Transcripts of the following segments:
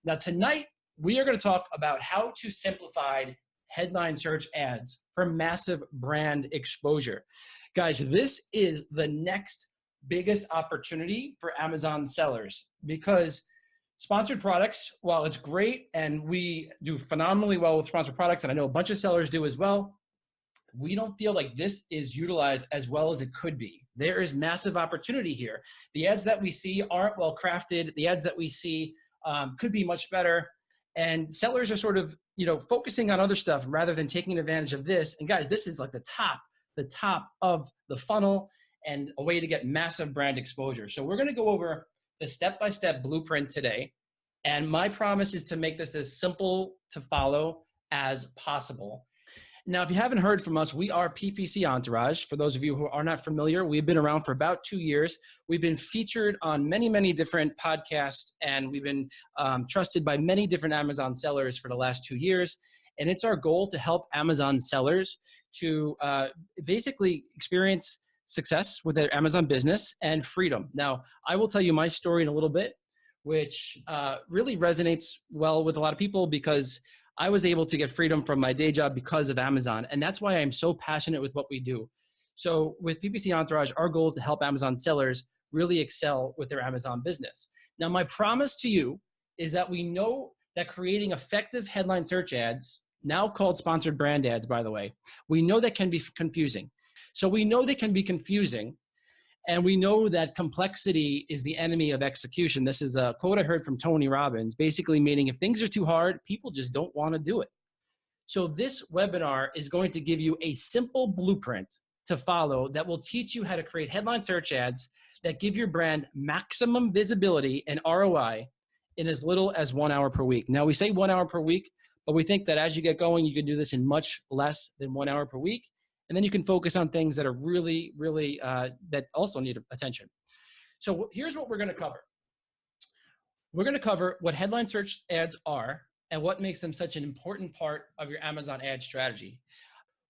Now, tonight, we are going to talk about how to simplify headline search ads for massive brand exposure. Guys, this is the next biggest opportunity for Amazon sellers because sponsored products, while it's great and we do phenomenally well with sponsored products, and I know a bunch of sellers do as well, we don't feel like this is utilized as well as it could be. There is massive opportunity here. The ads that we see aren't well crafted. The ads that we see could be much better. And sellers are sort of, focusing on other stuff rather than taking advantage of this. And guys, this is like the top of the funnel and a way to get massive brand exposure. So we're going to go over the step-by-step blueprint today. And my promise is to make this as simple to follow as possible. Now, if you haven't heard from us, we are PPC Entourage. For those of you who are not familiar, we've been around for about 2 years. We've been featured on many, many different podcasts, and we've been trusted by many different Amazon sellers for the last 2 years. And it's our goal to help Amazon sellers to basically experience success with their Amazon business and freedom. Now, I will tell you my story in a little bit, which really resonates well with a lot of people because I was able to get freedom from my day job because of Amazon. And that's why I'm so passionate with what we do. So with PPC Entourage, our goal is to help Amazon sellers really excel with their Amazon business. Now, my promise to you is that we know that creating effective headline search ads, now called sponsored brand ads, by the way, we know that can be confusing. So we know they can be confusing. And we know that complexity is the enemy of execution. This is a quote I heard from Tony Robbins, basically meaning if things are too hard, people just don't want to do it. So this webinar is going to give you a simple blueprint to follow that will teach you how to create headline search ads that give your brand maximum visibility and ROI in as little as 1 hour per week. Now, we say 1 hour per week, but we think that as you get going, you can do this in much less than 1 hour per week. And then you can focus on things that are really, really, that also need attention. So here's what we're going to cover. We're going to cover what headline search ads are and what makes them such an important part of your Amazon ad strategy.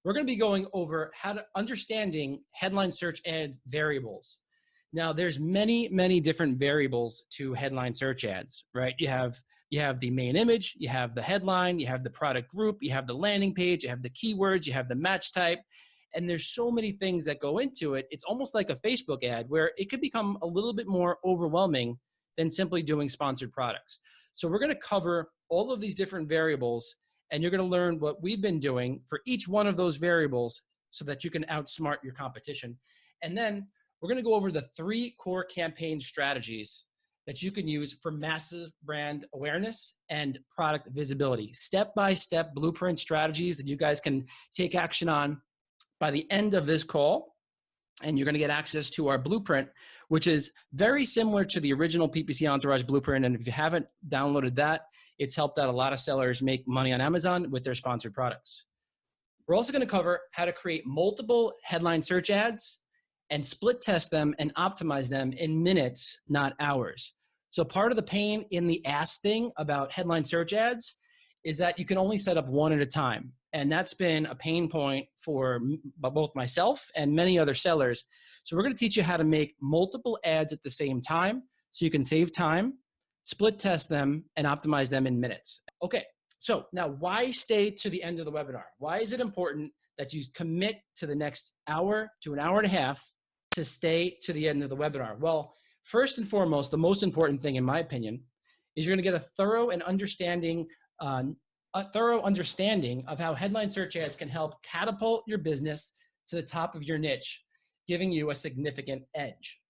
We're going to be going over how to understanding headline search ad variables. Now, there's many, many different variables to headline search ads, right? You have the main image, you have the headline, you have the product group, you have the landing page, you have the keywords, you have the match type. And there's so many things that go into it. It's almost like a Facebook ad where it could become a little bit more overwhelming than simply doing sponsored products. So we're going to cover all of these different variables, and you're going to learn what we've been doing for each one of those variables so that you can outsmart your competition. And then we're going to go over the 3 core campaign strategies that you can use for massive brand awareness and product visibility. Step-by-step blueprint strategies that you guys can take action on by the end of this call, and you're going to get access to our blueprint, which is very similar to the original PPC Entourage blueprint. And if you haven't downloaded that, it's helped out a lot of sellers make money on Amazon with their sponsored products. We're also going to cover how to create multiple headline search ads and split test them and optimize them in minutes, not hours. So part of the pain in the ass thing about headline search ads is that you can only set up one at a time. And that's been a pain point for both myself and many other sellers. So we're going to teach you how to make multiple ads at the same time so you can save time, split test them, and optimize them in minutes. Okay, so now why stay to the end of the webinar? Why is it important that you commit to the next hour to an hour and a half to stay to the end of the webinar? Well, first and foremost, the most important thing in my opinion is you're going to get a thorough understanding of how headline search ads can help catapult your business to the top of your niche, giving you a significant edge.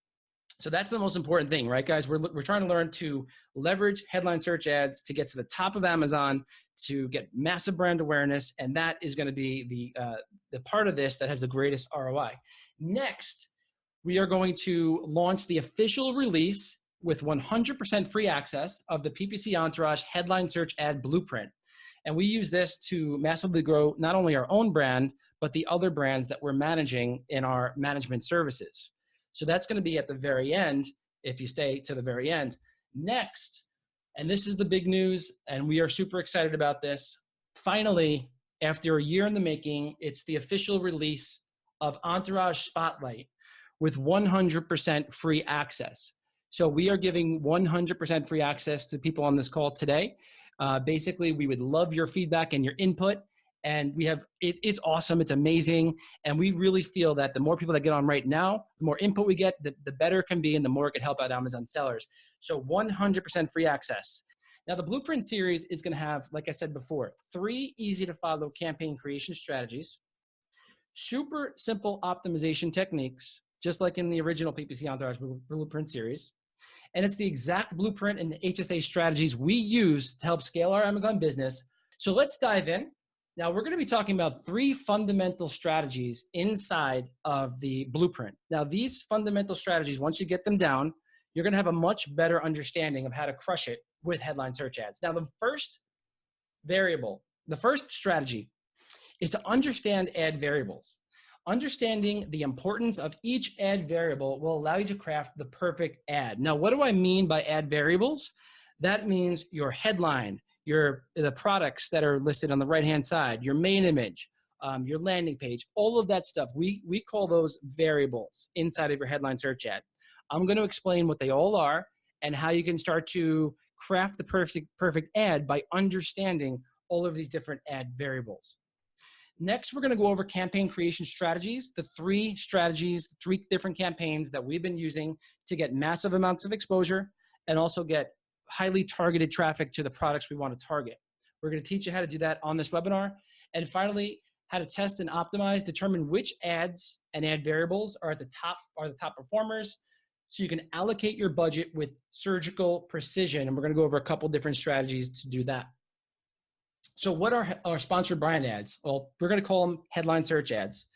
So that's the most important thing, right, guys? We're trying to learn to leverage headline search ads to get to the top of Amazon, to get massive brand awareness, and that is going to be the part of this that has the greatest ROI. Next, we are going to launch the official release with 100% free access of the PPC Entourage Headline Search Ad Blueprint. And we use this to massively grow not only our own brand, but the other brands that we're managing in our management services. So that's going to be at the very end, if you stay to the very end. Next, and this is the big news, and we are super excited about this. Finally, after a year in the making, it's the official release of Entourage Spotlight with 100% free access. So we are giving 100% free access to people on this call today. Basically, we would love your feedback and your input. And we have, it's awesome. It's amazing. And we really feel that the more people that get on right now, the more input we get, the better it can be and the more it can help out Amazon sellers. So 100% free access. Now, the Blueprint series is going to have, like I said before, 3 easy to follow campaign creation strategies, super simple optimization techniques, just like in the original PPC Entourage Blueprint series. And it's the exact blueprint and HSA strategies we use to help scale our Amazon business. So let's dive in. Now, we're going to be talking about 3 fundamental strategies inside of the blueprint. Now, these fundamental strategies, once you get them down, you're going to have a much better understanding of how to crush it with headline search ads. Now, the first strategy is to understand ad variables. Understanding the importance of each ad variable will allow you to craft the perfect ad. Now, what do I mean by ad variables? That means your headline, the products that are listed on the right-hand side, your main image, your landing page, all of that stuff. We call those variables inside of your headline search ad. I'm going to explain what they all are and how you can start to craft the perfect ad by understanding all of these different ad variables. Next, we're going to go over campaign creation strategies, the 3 strategies, 3 different campaigns that we've been using to get massive amounts of exposure and also get highly targeted traffic to the products we want to target. We're going to teach you how to do that on this webinar. And finally, how to test and optimize, determine which ads and ad variables are the top performers, so you can allocate your budget with surgical precision. And we're going to go over a couple different strategies to do that. So what are our sponsored brand ads? Well, we're going to call them headline search ads.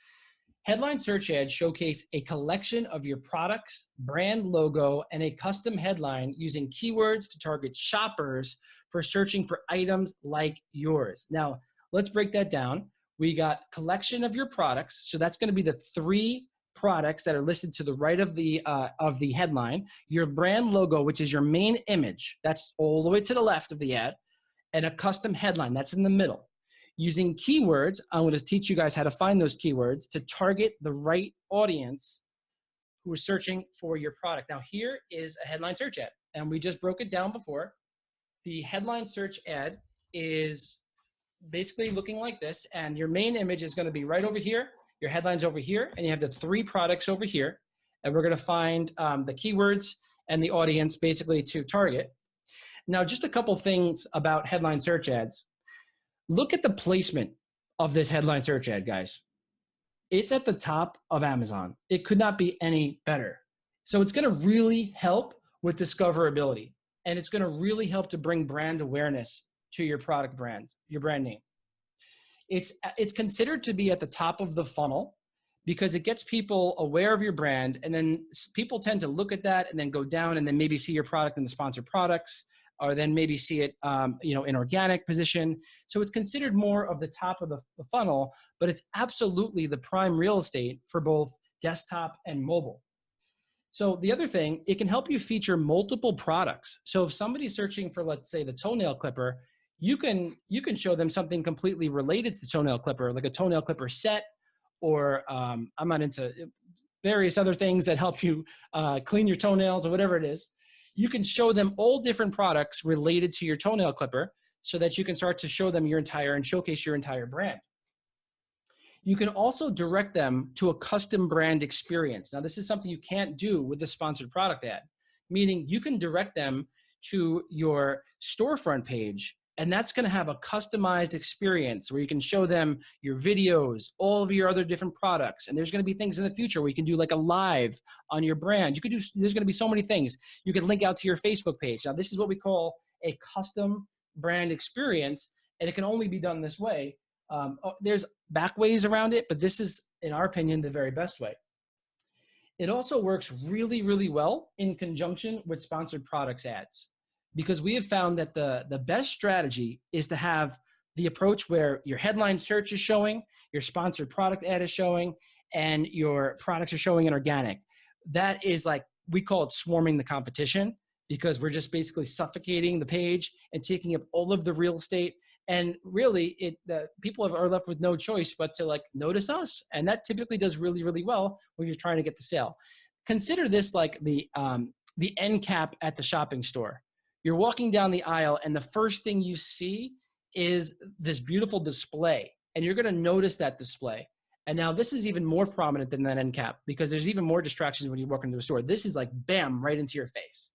Headline search ads showcase a collection of your products, brand logo, and a custom headline using keywords to target shoppers for searching for items like yours. Now, let's break that down. We got collection of your products. So that's going to be the 3 products that are listed to the right of the headline. Your brand logo, which is your main image, that's all the way to the left of the ad, and a custom headline, that's in the middle. Using keywords, I'm going to teach you guys how to find those keywords to target the right audience who is searching for your product. Now, here is a headline search ad, and we just broke it down before. The headline search ad is basically looking like this, and your main image is going to be right over here, your headline's over here, and you have the 3 products over here, and we're going to find the keywords and the audience basically to target. Now, just a couple things about headline search ads. Look at the placement of this headline search ad, guys. It's at the top of Amazon. It could not be any better. So it's going to really help with discoverability, and it's going to really help to bring brand awareness to your product brand, your brand name. It's considered to be at the top of the funnel because it gets people aware of your brand, and then people tend to look at that and then go down and then maybe see your product in the sponsored products, or then maybe see it in organic position. So it's considered more of the top of the funnel, but it's absolutely the prime real estate for both desktop and mobile. So the other thing, it can help you feature multiple products. So if somebody's searching for, let's say, the toenail clipper, you can show them something completely related to the toenail clipper, like a toenail clipper set, or I'm not into various other things that help you clean your toenails or whatever it is. You can show them all different products related to your toenail clipper so that you can start to show them and showcase your entire brand. You can also direct them to a custom brand experience. Now, this is something you can't do with the sponsored product ad, meaning you can direct them to your storefront page, and that's going to have a customized experience where you can show them your videos, all of your other different products. And there's going to be things in the future where you can do like a live on your brand. There's going to be so many things. You can link out to your Facebook page. Now, this is what we call a custom brand experience, and it can only be done this way. There's back ways around it, but this is, in our opinion, the very best way. It also works really, really well in conjunction with sponsored products ads, because we have found that the best strategy is to have the approach where your headline search is showing, your sponsored product ad is showing, and your products are showing in organic. That is, like, we call it swarming the competition, because we're just basically suffocating the page and taking up all of the real estate. And really, the people are left with no choice but to notice us. And that typically does really, really well when you're trying to get the sale. Consider this like the the end cap at the shopping store. You're walking down the aisle and the first thing you see is this beautiful display, and you're going to notice that display. And now this is even more prominent than that end cap because there's even more distractions when you walk into a store. This is like bam, right into your face.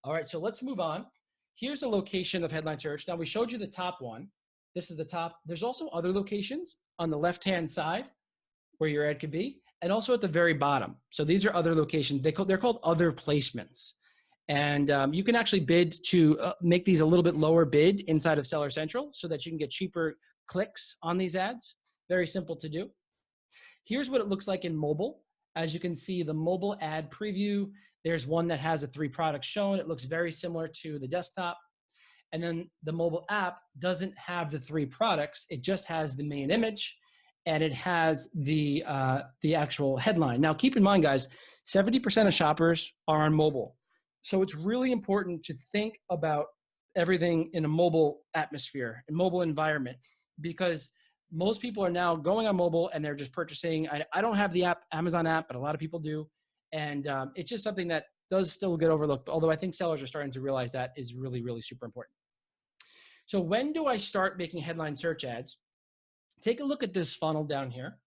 All right, so let's move on. Here's a location of headline search. Now we showed you the top one. This is the top. There's also other locations on the left-hand side where your ad could be, and also at the very bottom. So these are other locations. They're called other placements. And you can actually bid to make these a little bit lower bid inside of Seller Central so that you can get cheaper clicks on these ads. Very simple to do. Here's what it looks like in mobile. As you can see, the mobile ad preview, there's one that has the 3 products shown. It looks very similar to the desktop. And then the mobile app doesn't have the 3 products. It just has the main image and it has the actual headline. Now, keep in mind, guys, 70% of shoppers are on mobile. So it's really important to think about everything in a mobile atmosphere, a mobile environment, because most people are now going on mobile and they're just purchasing. I don't have the app, Amazon app, but a lot of people do. And it's just something that does still get overlooked, although I think sellers are starting to realize that is really, really super important. So when do I start making headline search ads? Take a look at this funnel down here.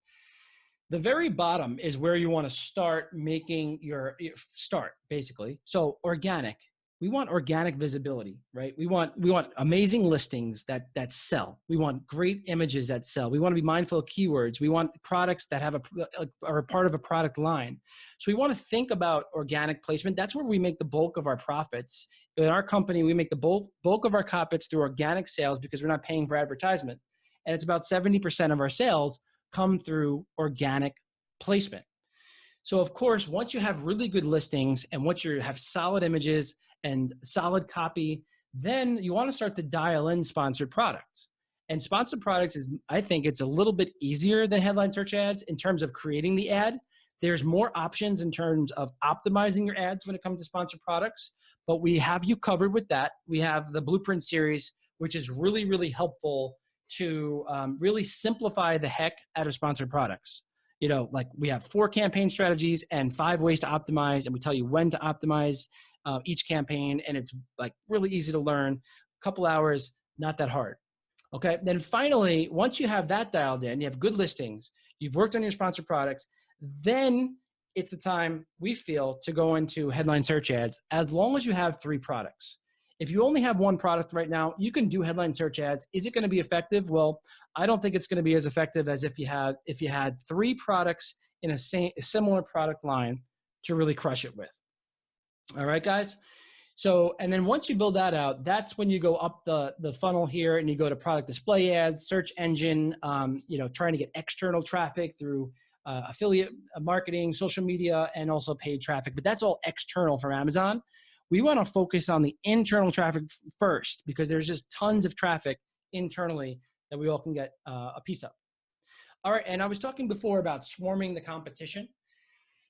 The very bottom is where you want to start making your start, basically. So organic. We want organic visibility, right? We want amazing listings that sell. We want great images that sell. We want to be mindful of keywords. We want products that are a part of a product line. So we want to think about organic placement. That's where we make the bulk of our profits. In our company, we make the bulk of our profits through organic sales because we're not paying for advertisement. And it's about 70% of our sales come through organic placement. So of course, once you have really good listings and once you have solid images and solid copy, then you want to start to dial in sponsored products. And sponsored products is, I think it's a little bit easier than headline search ads in terms of creating the ad. There's more options in terms of optimizing your ads when it comes to sponsored products, but we have you covered with that. We have the Blueprint series, which is really, really helpful to really simplify the heck out of sponsored products. You know, like we have 4 campaign strategies and 5 ways to optimize, and we tell you when to optimize each campaign, and it's like really easy to learn. A couple hours, not that hard. Okay, then finally, once you have that dialed in, you have good listings, you've worked on your sponsored products, then it's the time we feel to go into headline search ads as long as you have 3 products. If you only have 1 product right now, you can do headline search ads. Is it going to be effective? Well, I don't think it's going to be as effective as if you had 3 products in a similar product line to really crush it with. All right, guys. So, and then once you build that out, that's when you go up the funnel here and you go to product display ads, search engine, trying to get external traffic through affiliate marketing, social media, and also paid traffic. But that's all external from Amazon. We want to focus on the internal traffic first because there's just tons of traffic internally that we all can get a piece of. All right, and I was talking before about swarming the competition.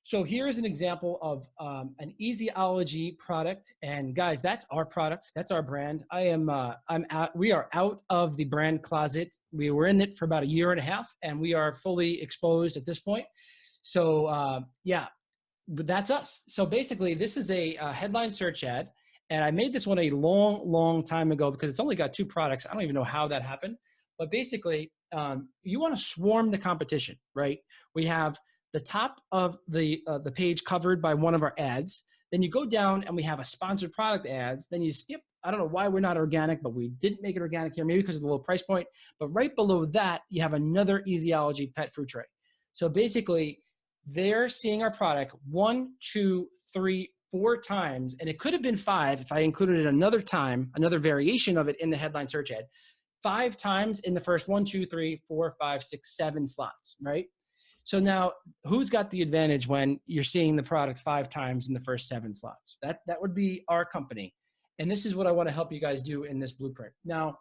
So here is an example of an Easyology product, and guys, that's our product, that's our brand. We are out of the brand closet. We were in it for about 1.5 years, and we are fully exposed at this point. So yeah. But that's us. So basically, this is a headline search ad, and I made this one a long, long time ago because it's only got 2 products. I don't even know how that happened. But basically, you want to swarm the competition, right? We have the top of the page covered by one of our ads. Then you go down, and we have a sponsored product ads. Then you skip. I don't know why we're not organic, but we didn't make it organic here, maybe because of the low price point. But right below that, you have another Easyology pet food tray. So basically, they're seeing our product 1, 2, 3, 4 times, and it could have been 5 if I included it another time, another variation of it in the headline search ad. 5 times in the first 1, 2, 3, 4, 5, 6, 7 slots, right? So now, who's got the advantage when you're seeing the product 5 times in the first 7 slots? That would be our company, and this is what I want to help you guys do in this blueprint. Now,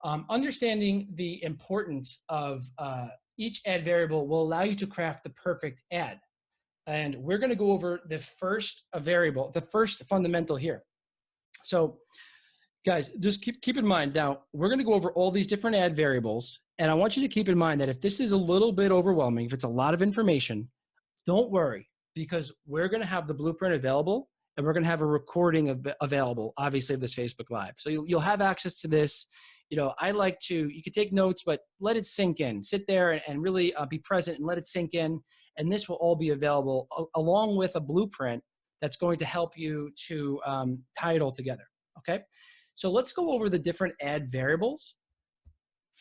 understanding the importance of each ad variable will allow you to craft the perfect ad. And we're going to go over the first variable, the first fundamental here. So guys, just keep in mind, now we're going to go over all these different ad variables. And I want you to keep in mind that if this is a little bit overwhelming, if it's a lot of information, don't worry. because we're going to have the blueprint available and we're going to have a recording available, obviously, of this Facebook Live. So you'll have access to this. You know, I like to, you can take notes, but let it sink in. Sit there and really be present and let it sink in. And this will all be available along with a blueprint that's going to help you to tie it all together, okay? So let's go over the different ad variables.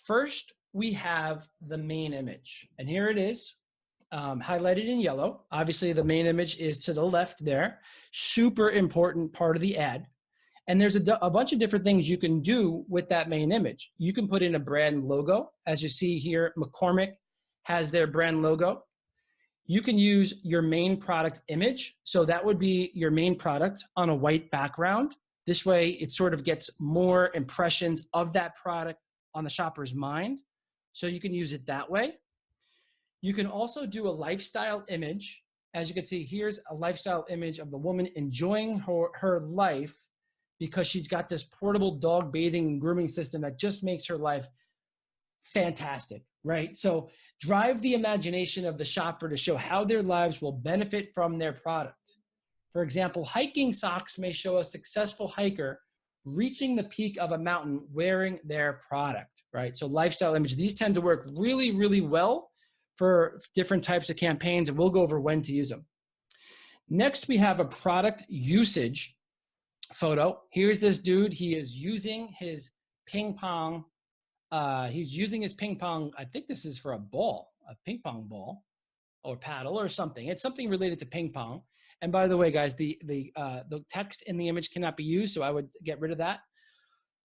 First, we have the main image. And here it is, highlighted in yellow. Obviously, the main image is to the left there. Super important part of the ad. And there's a bunch of different things you can do with that main image. You can put in a brand logo. As you see here, McCormick has their brand logo. You can use your main product image. So that would be your main product on a white background. This way, it sort of gets more impressions of that product on the shopper's mind. So you can use it that way. You can also do a lifestyle image. As you can see, here's a lifestyle image of the woman enjoying her life because she's got this portable dog bathing and grooming system that just makes her life fantastic, right? So drive the imagination of the shopper to show how their lives will benefit from their product. For example, hiking socks may show a successful hiker reaching the peak of a mountain wearing their product, right? So lifestyle image, these tend to work really, really well for different types of campaigns, and we'll go over when to use them. Next, we have a product usage photo. Here's this dude. He is using his ping pong. He's using his ping pong. I think this is for a ball, a ping pong ball or paddle or something. It's something related to ping pong. And by the way, guys, the text in the image cannot be used, so I would get rid of that.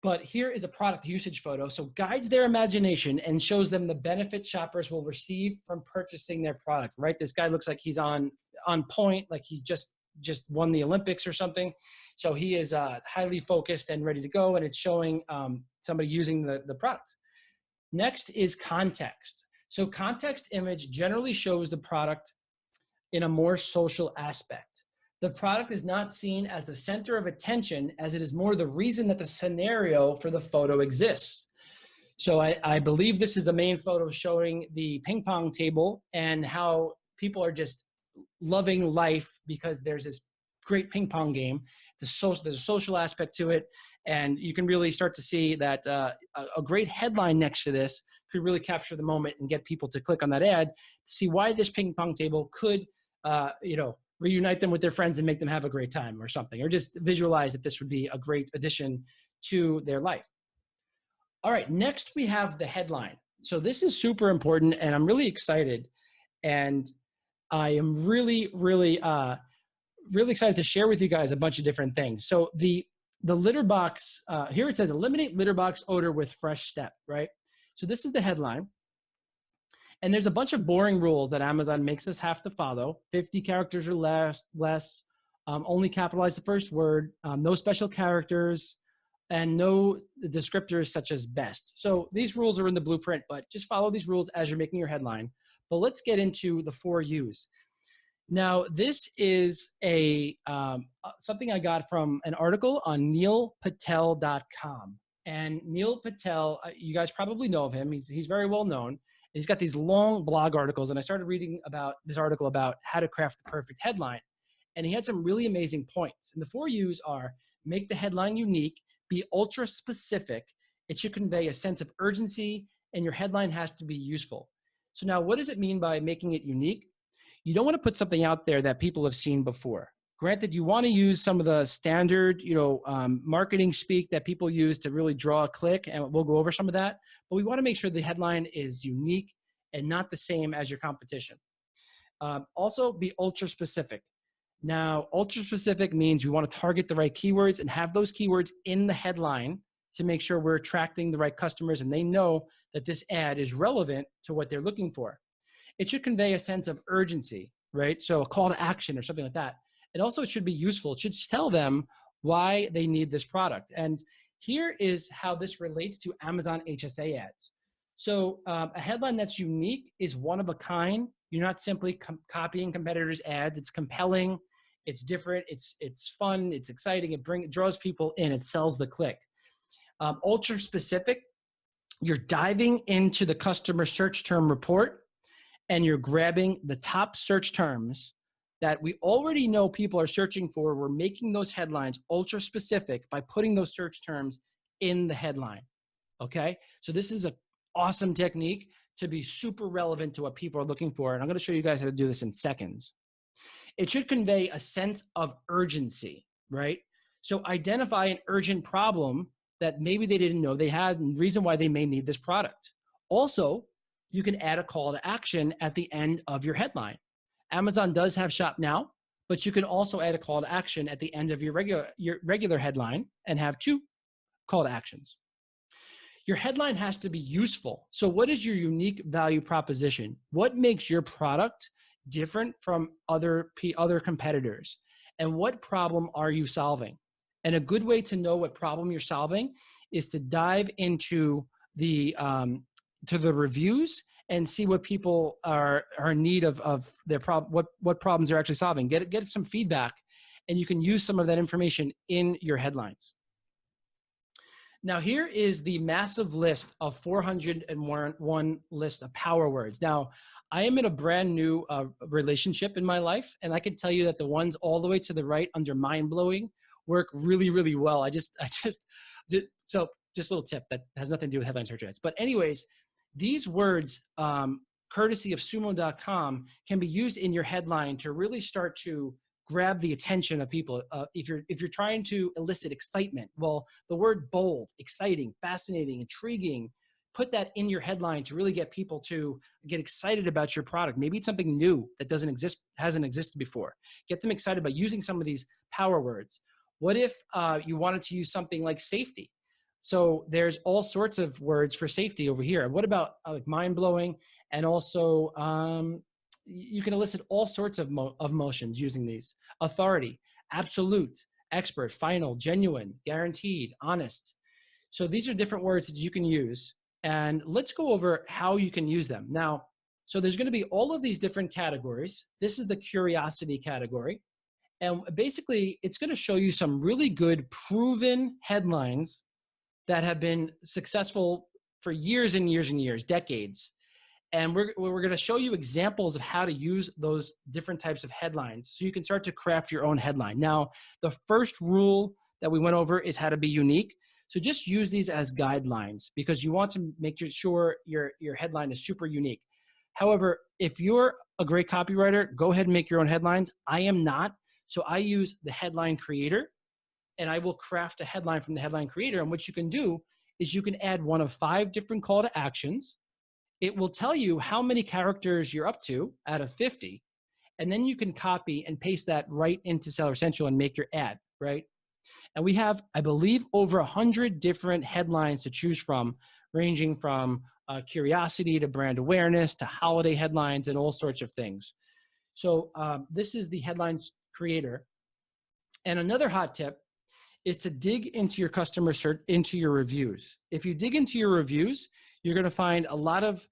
But here is a product usage photo. So guides their imagination and shows them the benefit shoppers will receive from purchasing their product, right? This guy looks like he's on point, like he just won the Olympics or something. So he is highly focused and ready to go, and it's showing somebody using the product. Next is context. So context image generally shows the product in a more social aspect. The product is not seen as the center of attention, as it is more the reason that the scenario for the photo exists. So I believe this is a main photo showing the ping pong table and how people are just loving life because there's this great ping pong game. There's a social aspect to it, and you can really start to see that a great headline next to this could really capture the moment and get people to click on that ad to see why this ping pong table could reunite them with their friends and make them have a great time or something, or just visualize that this would be a great addition to their life. All right, next we have the headline. So this is super important, and I'm really excited, and I am really excited to share with you guys a bunch of different things. So the litter box, here it says, eliminate litter box odor with Fresh Step, right? So this is the headline. And there's a bunch of boring rules that Amazon makes us have to follow. 50 characters or less, only capitalize the first word, no special characters, and no descriptors such as best. So these rules are in the blueprint, but just follow these rules as you're making your headline. But let's get into the 4 U's. Now, this is something I got from an article on neilpatel.com. And Neil Patel, you guys probably know of him. He's very well known. He's got these long blog articles, and I started reading about this article about how to craft the perfect headline. And he had some really amazing points. And the 4 U's are: make the headline unique, be ultra specific, it should convey a sense of urgency, and your headline has to be useful. So now, what does it mean by making it unique? You don't want to put something out there that people have seen before. Granted, you want to use some of the standard, marketing speak that people use to really draw a click, and we'll go over some of that. But we want to make sure the headline is unique and not the same as your competition. Also, be ultra specific. Now, ultra specific means we want to target the right keywords and have those keywords in the headline to make sure we're attracting the right customers and they know that this ad is relevant to what they're looking for. It should convey a sense of urgency, right? So a call to action or something like that. And also it should be useful. It should tell them why they need this product. And here is how this relates to Amazon HSA ads. So a headline that's unique is one of a kind. You're not simply copying competitors' ads. It's compelling, it's different, it's fun, it's exciting, it draws people in, it sells the click. Ultra specific, you're diving into the customer search term report and you're grabbing the top search terms that we already know people are searching for. We're making those headlines ultra specific by putting those search terms in the headline. Okay. So this is an awesome technique to be super relevant to what people are looking for. And I'm going to show you guys how to do this in seconds. It should convey a sense of urgency, right? So identify an urgent problem that maybe they didn't know they had and reason why they may need this product. Also, you can add a call to action at the end of your headline. Amazon does have Shop Now, but you can also add a call to action at the end of your regular headline and have 2 call to actions. Your headline has to be useful. So what is your unique value proposition? What makes your product different from other competitors? And what problem are you solving? And a good way to know what problem you're solving is to dive into the reviews and see what people are in need of their problem, what problems they're actually solving. Get some feedback, and you can use some of that information in your headlines. Now, here is the massive list of 401 list of power words. Now, I am in a brand new relationship in my life, and I can tell you that the ones all the way to the right under mind-blowing work really, really well. So just a little tip that has nothing to do with headline search ads. But anyways, these words, courtesy of sumo.com, can be used in your headline to really start to grab the attention of people. If you're trying to elicit excitement, well, the word bold, exciting, fascinating, intriguing, put that in your headline to really get people to get excited about your product. Maybe it's something new that hasn't existed before. Get them excited by using some of these power words. What if you wanted to use something like safety? So there's all sorts of words for safety over here. What about like mind-blowing? And also you can elicit all sorts of motions using these. Authority, absolute, expert, final, genuine, guaranteed, honest. So these are different words that you can use. And let's go over how you can use them. Now, so there's going to be all of these different categories. This is the curiosity category. And basically, it's going to show you some really good proven headlines that have been successful for years and years and years, decades. And we're going to show you examples of how to use those different types of headlines so you can start to craft your own headline. Now, the first rule that we went over is how to be unique. So just use these as guidelines because you want to make sure your headline is super unique. However, if you're a great copywriter, go ahead and make your own headlines. I am not. So I use the headline creator, and I will craft a headline from the headline creator. And what you can do is you can add one of 5 different call to actions. It will tell you how many characters you're up to out of 50. And then you can copy and paste that right into Seller Central and make your ad, right? And we have, I believe, over 100 different headlines to choose from, ranging from curiosity to brand awareness to holiday headlines and all sorts of things. So this is the headlines creator. And another hot tip is to dig into your customer search, into your reviews. If you dig into your reviews, you're going to find a lot of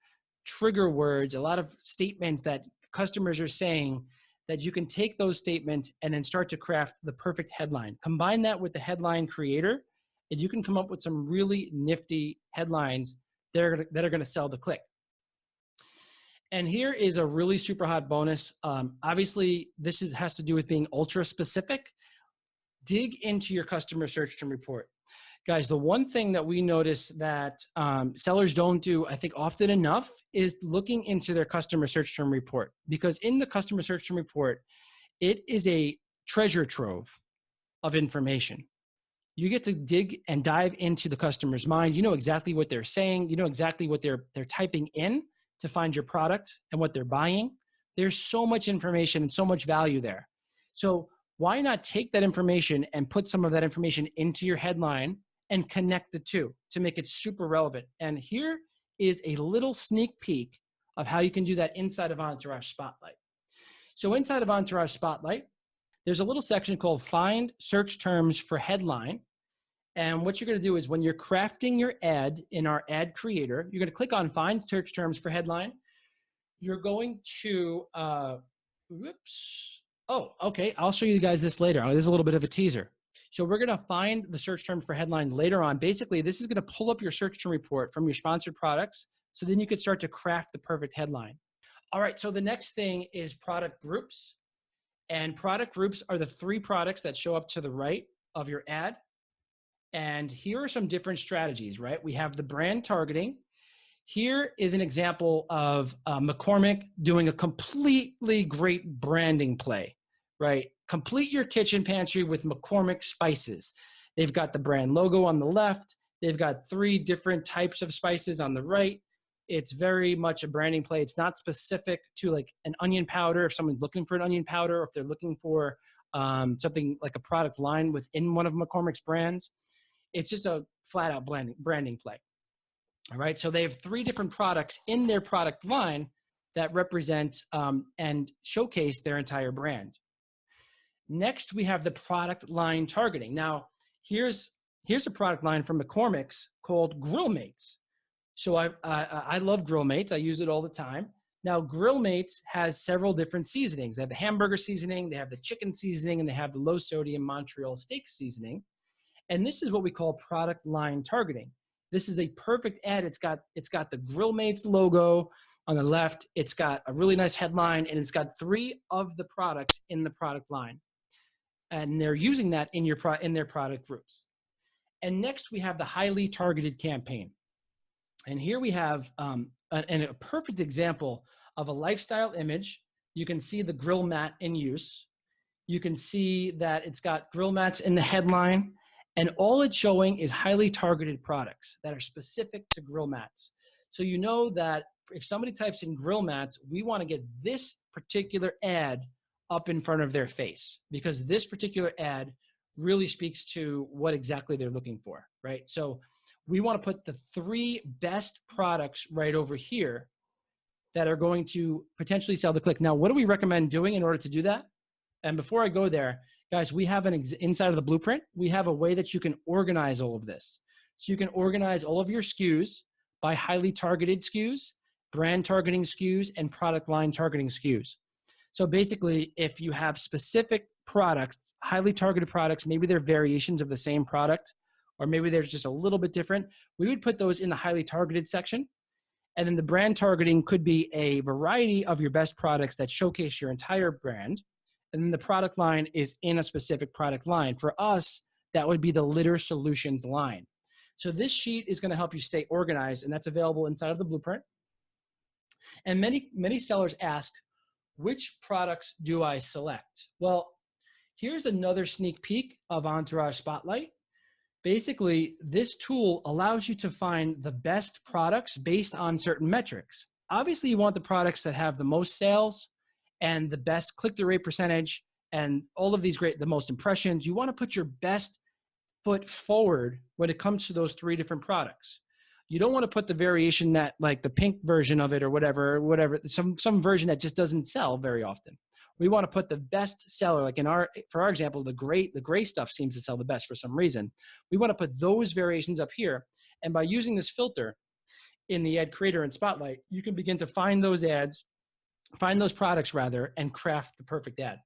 trigger words, a lot of statements that customers are saying that you can take those statements and then start to craft the perfect headline. Combine that with the headline creator, and you can come up with some really nifty headlines that are going to sell the click. And here is a really super hot bonus. Obviously, this has to do with being ultra specific. Dig into your customer search term report. Guys, the one thing that we notice that sellers don't do, I think, often enough is looking into their customer search term report. Because in the customer search term report, it is a treasure trove of information. You get to dig and dive into the customer's mind. You know exactly what they're saying. You know exactly what they're typing in to find your product and what they're buying. There's so much information and so much value there. So why not take that information and put some of that information into your headline and connect the two to make it super relevant? And here is a little sneak peek of how you can do that inside of Entourage Spotlight. So inside of Entourage Spotlight, there's a little section called Find Search Terms for Headline. And what you're going to do is when you're crafting your ad in our ad creator, you're going to click on Find Search Terms for Headline. You're going to, oh, okay. I'll show you guys this later. This is a little bit of a teaser. So we're going to find the search term for headline later on. Basically, this is going to pull up your search term report from your sponsored products. So then you could start to craft the perfect headline. All right. So the next thing is product groups. And product groups are the 3 products that show up to the right of your ad. And here are some different strategies, right? We have the brand targeting. Here is an example of McCormick doing a completely great branding play, right? Complete your kitchen pantry with McCormick spices. They've got the brand logo on the left. They've got 3 different types of spices on the right. It's very much a branding play. It's not specific to like an onion powder if someone's looking for an onion powder, or if they're looking for something like a product line within one of McCormick's brands. It's just a flat out branding play. All right, so they have 3 different products in their product line that represent and showcase their entire brand. Next, we have the product line targeting. Now, here's a product line from McCormick's called Grill Mates. So I love Grill Mates. I use it all the time. Now, Grill Mates has several different seasonings. They have the hamburger seasoning, they have the chicken seasoning, and they have the low sodium Montreal steak seasoning. And this is what we call product line targeting. This is a perfect ad. It's got the Grill Mates logo on the left. It's got a really nice headline, and it's got 3 of the products in the product line. And they're using that in their product groups. And next, we have the highly targeted campaign. And here we have a perfect example of a lifestyle image. You can see the grill mat in use. You can see that it's got grill mats in the headline. And all it's showing is highly targeted products that are specific to grill mats. So you know that if somebody types in grill mats, we want to get this particular ad up in front of their face, because this particular ad really speaks to what exactly they're looking for, right? So we want to put the 3 best products right over here that are going to potentially sell the click. Now, what do we recommend doing in order to do that? And before I go there, guys, we have inside of the blueprint, we have a way that you can organize all of this. So you can organize all of your SKUs by highly targeted SKUs, brand targeting SKUs, and product line targeting SKUs. So basically, if you have specific products, highly targeted products, maybe they're variations of the same product, or maybe there's just a little bit different, we would put those in the highly targeted section. And then the brand targeting could be a variety of your best products that showcase your entire brand. And then the product line is in a specific product line. For us, that would be the litter solutions line. So this sheet is going to help you stay organized, and that's available inside of the blueprint. And many sellers ask, which products do I select? Well, here's another sneak peek of Entourage Spotlight. Basically, this tool allows you to find the best products based on certain metrics. Obviously, you want the products that have the most sales and the best click-through rate percentage and all of these the most impressions. You want to put your best foot forward when it comes to those 3 different products. You don't want to put the variation that, like the pink version of it or whatever, some version that just doesn't sell very often. We want to put the best seller, like for our example, the gray stuff seems to sell the best for some reason. We want to put those variations up here. And by using this filter in the ad creator and Spotlight, you can begin to find those products rather, and craft the perfect ad.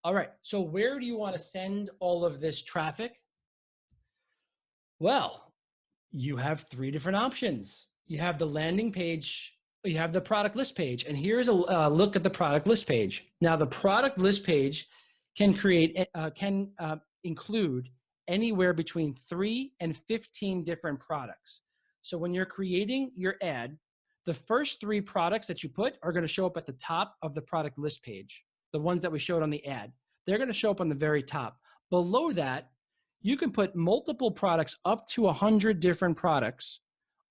All right, so where do you want to send all of this traffic? Well, you have 3 different options. You have the landing page, you have the product list page, and here's a look at the product list page. Now, the product list page can include anywhere between 3 and 15 different products. So when you're creating your ad, the first 3 products that you put are going to show up at the top of the product list page, the ones that we showed on the ad. They're going to show up on the very top. Below that, you can put multiple products, up to 100 different products,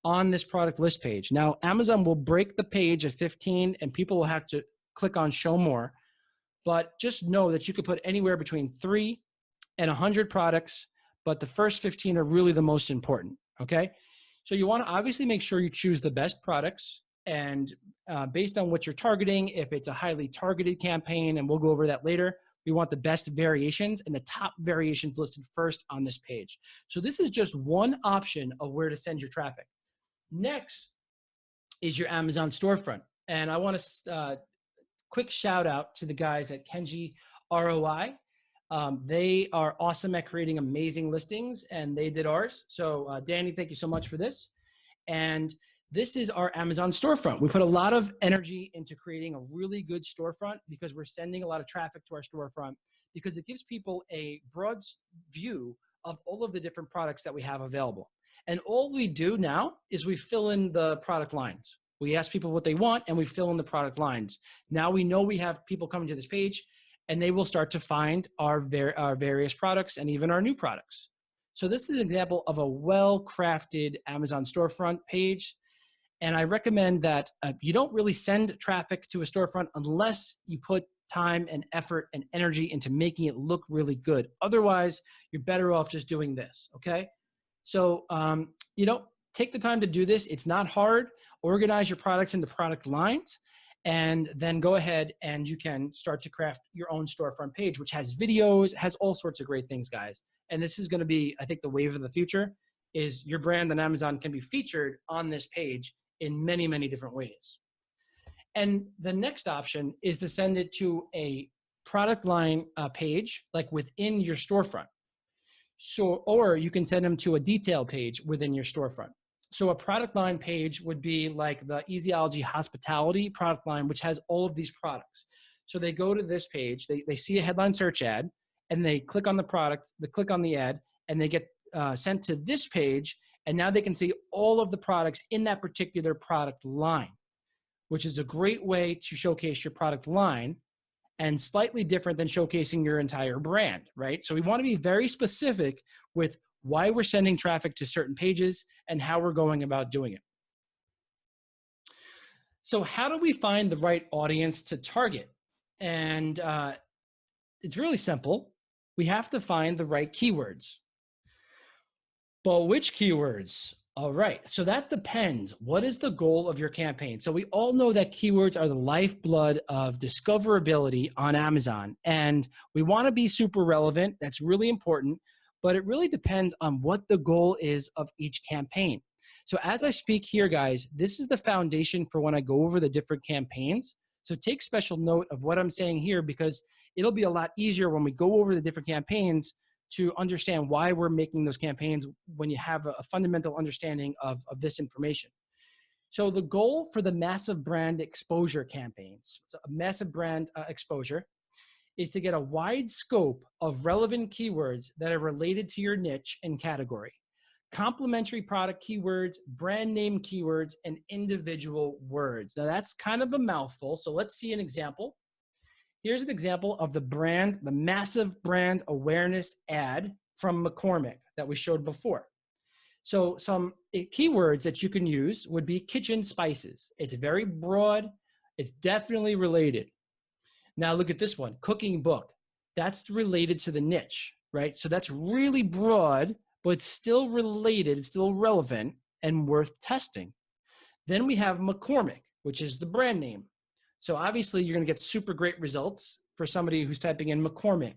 on this product list page. Now, Amazon will break the page at 15 and people will have to click on show more, but just know that you could put anywhere between 3 and 100 products, but the first 15 are really the most important, okay? So you want to obviously make sure you choose the best products, and based on what you're targeting, if it's a highly targeted campaign, and we'll go over that later, we want the best variations and the top variations listed first on this page. So this is just one option of where to send your traffic. Next is your Amazon storefront. And I want to quick shout out to the guys at Kenji ROI. They are awesome at creating amazing listings, and they did ours. So Danny, thank you so much for this. And this is our Amazon storefront. We put a lot of energy into creating a really good storefront because we're sending a lot of traffic to our storefront because it gives people a broad view of all of the different products that we have available. And all we do now is we fill in the product lines. We ask people what they want and we fill in the product lines. Now we know we have people coming to this page and they will start to find our various products and even our new products. So this is an example of a well-crafted Amazon storefront page. And I recommend that you don't really send traffic to a storefront unless you put time and effort and energy into making it look really good. Otherwise, you're better off just doing this, okay? So, take the time to do this. It's not hard. Organize your products into product lines, and then go ahead and you can start to craft your own storefront page, which has videos, has all sorts of great things, guys. And this is going to be, I think, the wave of the future is your brand on Amazon can be featured on this page in many, many different ways. And the next option is to send it to a product line page, like within your storefront. So, or you can send them to a detail page within your storefront. So a product line page would be like the Easyology Hospitality product line, which has all of these products. So they go to this page, they see a headline search ad, and they click on the product, they click on the ad, and they get sent to this page, and now they can see all of the products in that particular product line, which is a great way to showcase your product line and slightly different than showcasing your entire brand, right? So we want to be very specific with why we're sending traffic to certain pages and how we're going about doing it. So how do we find the right audience to target? And it's really simple. We have to find the right keywords. But which keywords? All right, so that depends. What is the goal of your campaign? So we all know that keywords are the lifeblood of discoverability on Amazon, and we want to be super relevant. That's really important, but it really depends on what the goal is of each campaign. So as I speak here, guys, this is the foundation for when I go over the different campaigns. So take special note of what I'm saying here because it'll be a lot easier when we go over the different campaigns to understand why we're making those campaigns when you have a fundamental understanding of this information. So the goal for the massive brand exposure campaigns, so a massive brand exposure, is to get a wide scope of relevant keywords that are related to your niche and category. Complementary product keywords, brand name keywords, and individual words. Now that's kind of a mouthful, so let's see an example. Here's an example of the massive brand awareness ad from McCormick that we showed before. So some keywords that you can use would be kitchen spices. It's very broad. It's definitely related. Now look at this one, cooking book. That's related to the niche, right? So that's really broad, but it's still related, it's still relevant and worth testing. Then we have McCormick, which is the brand name. So obviously you're going to get super great results for somebody who's typing in McCormick.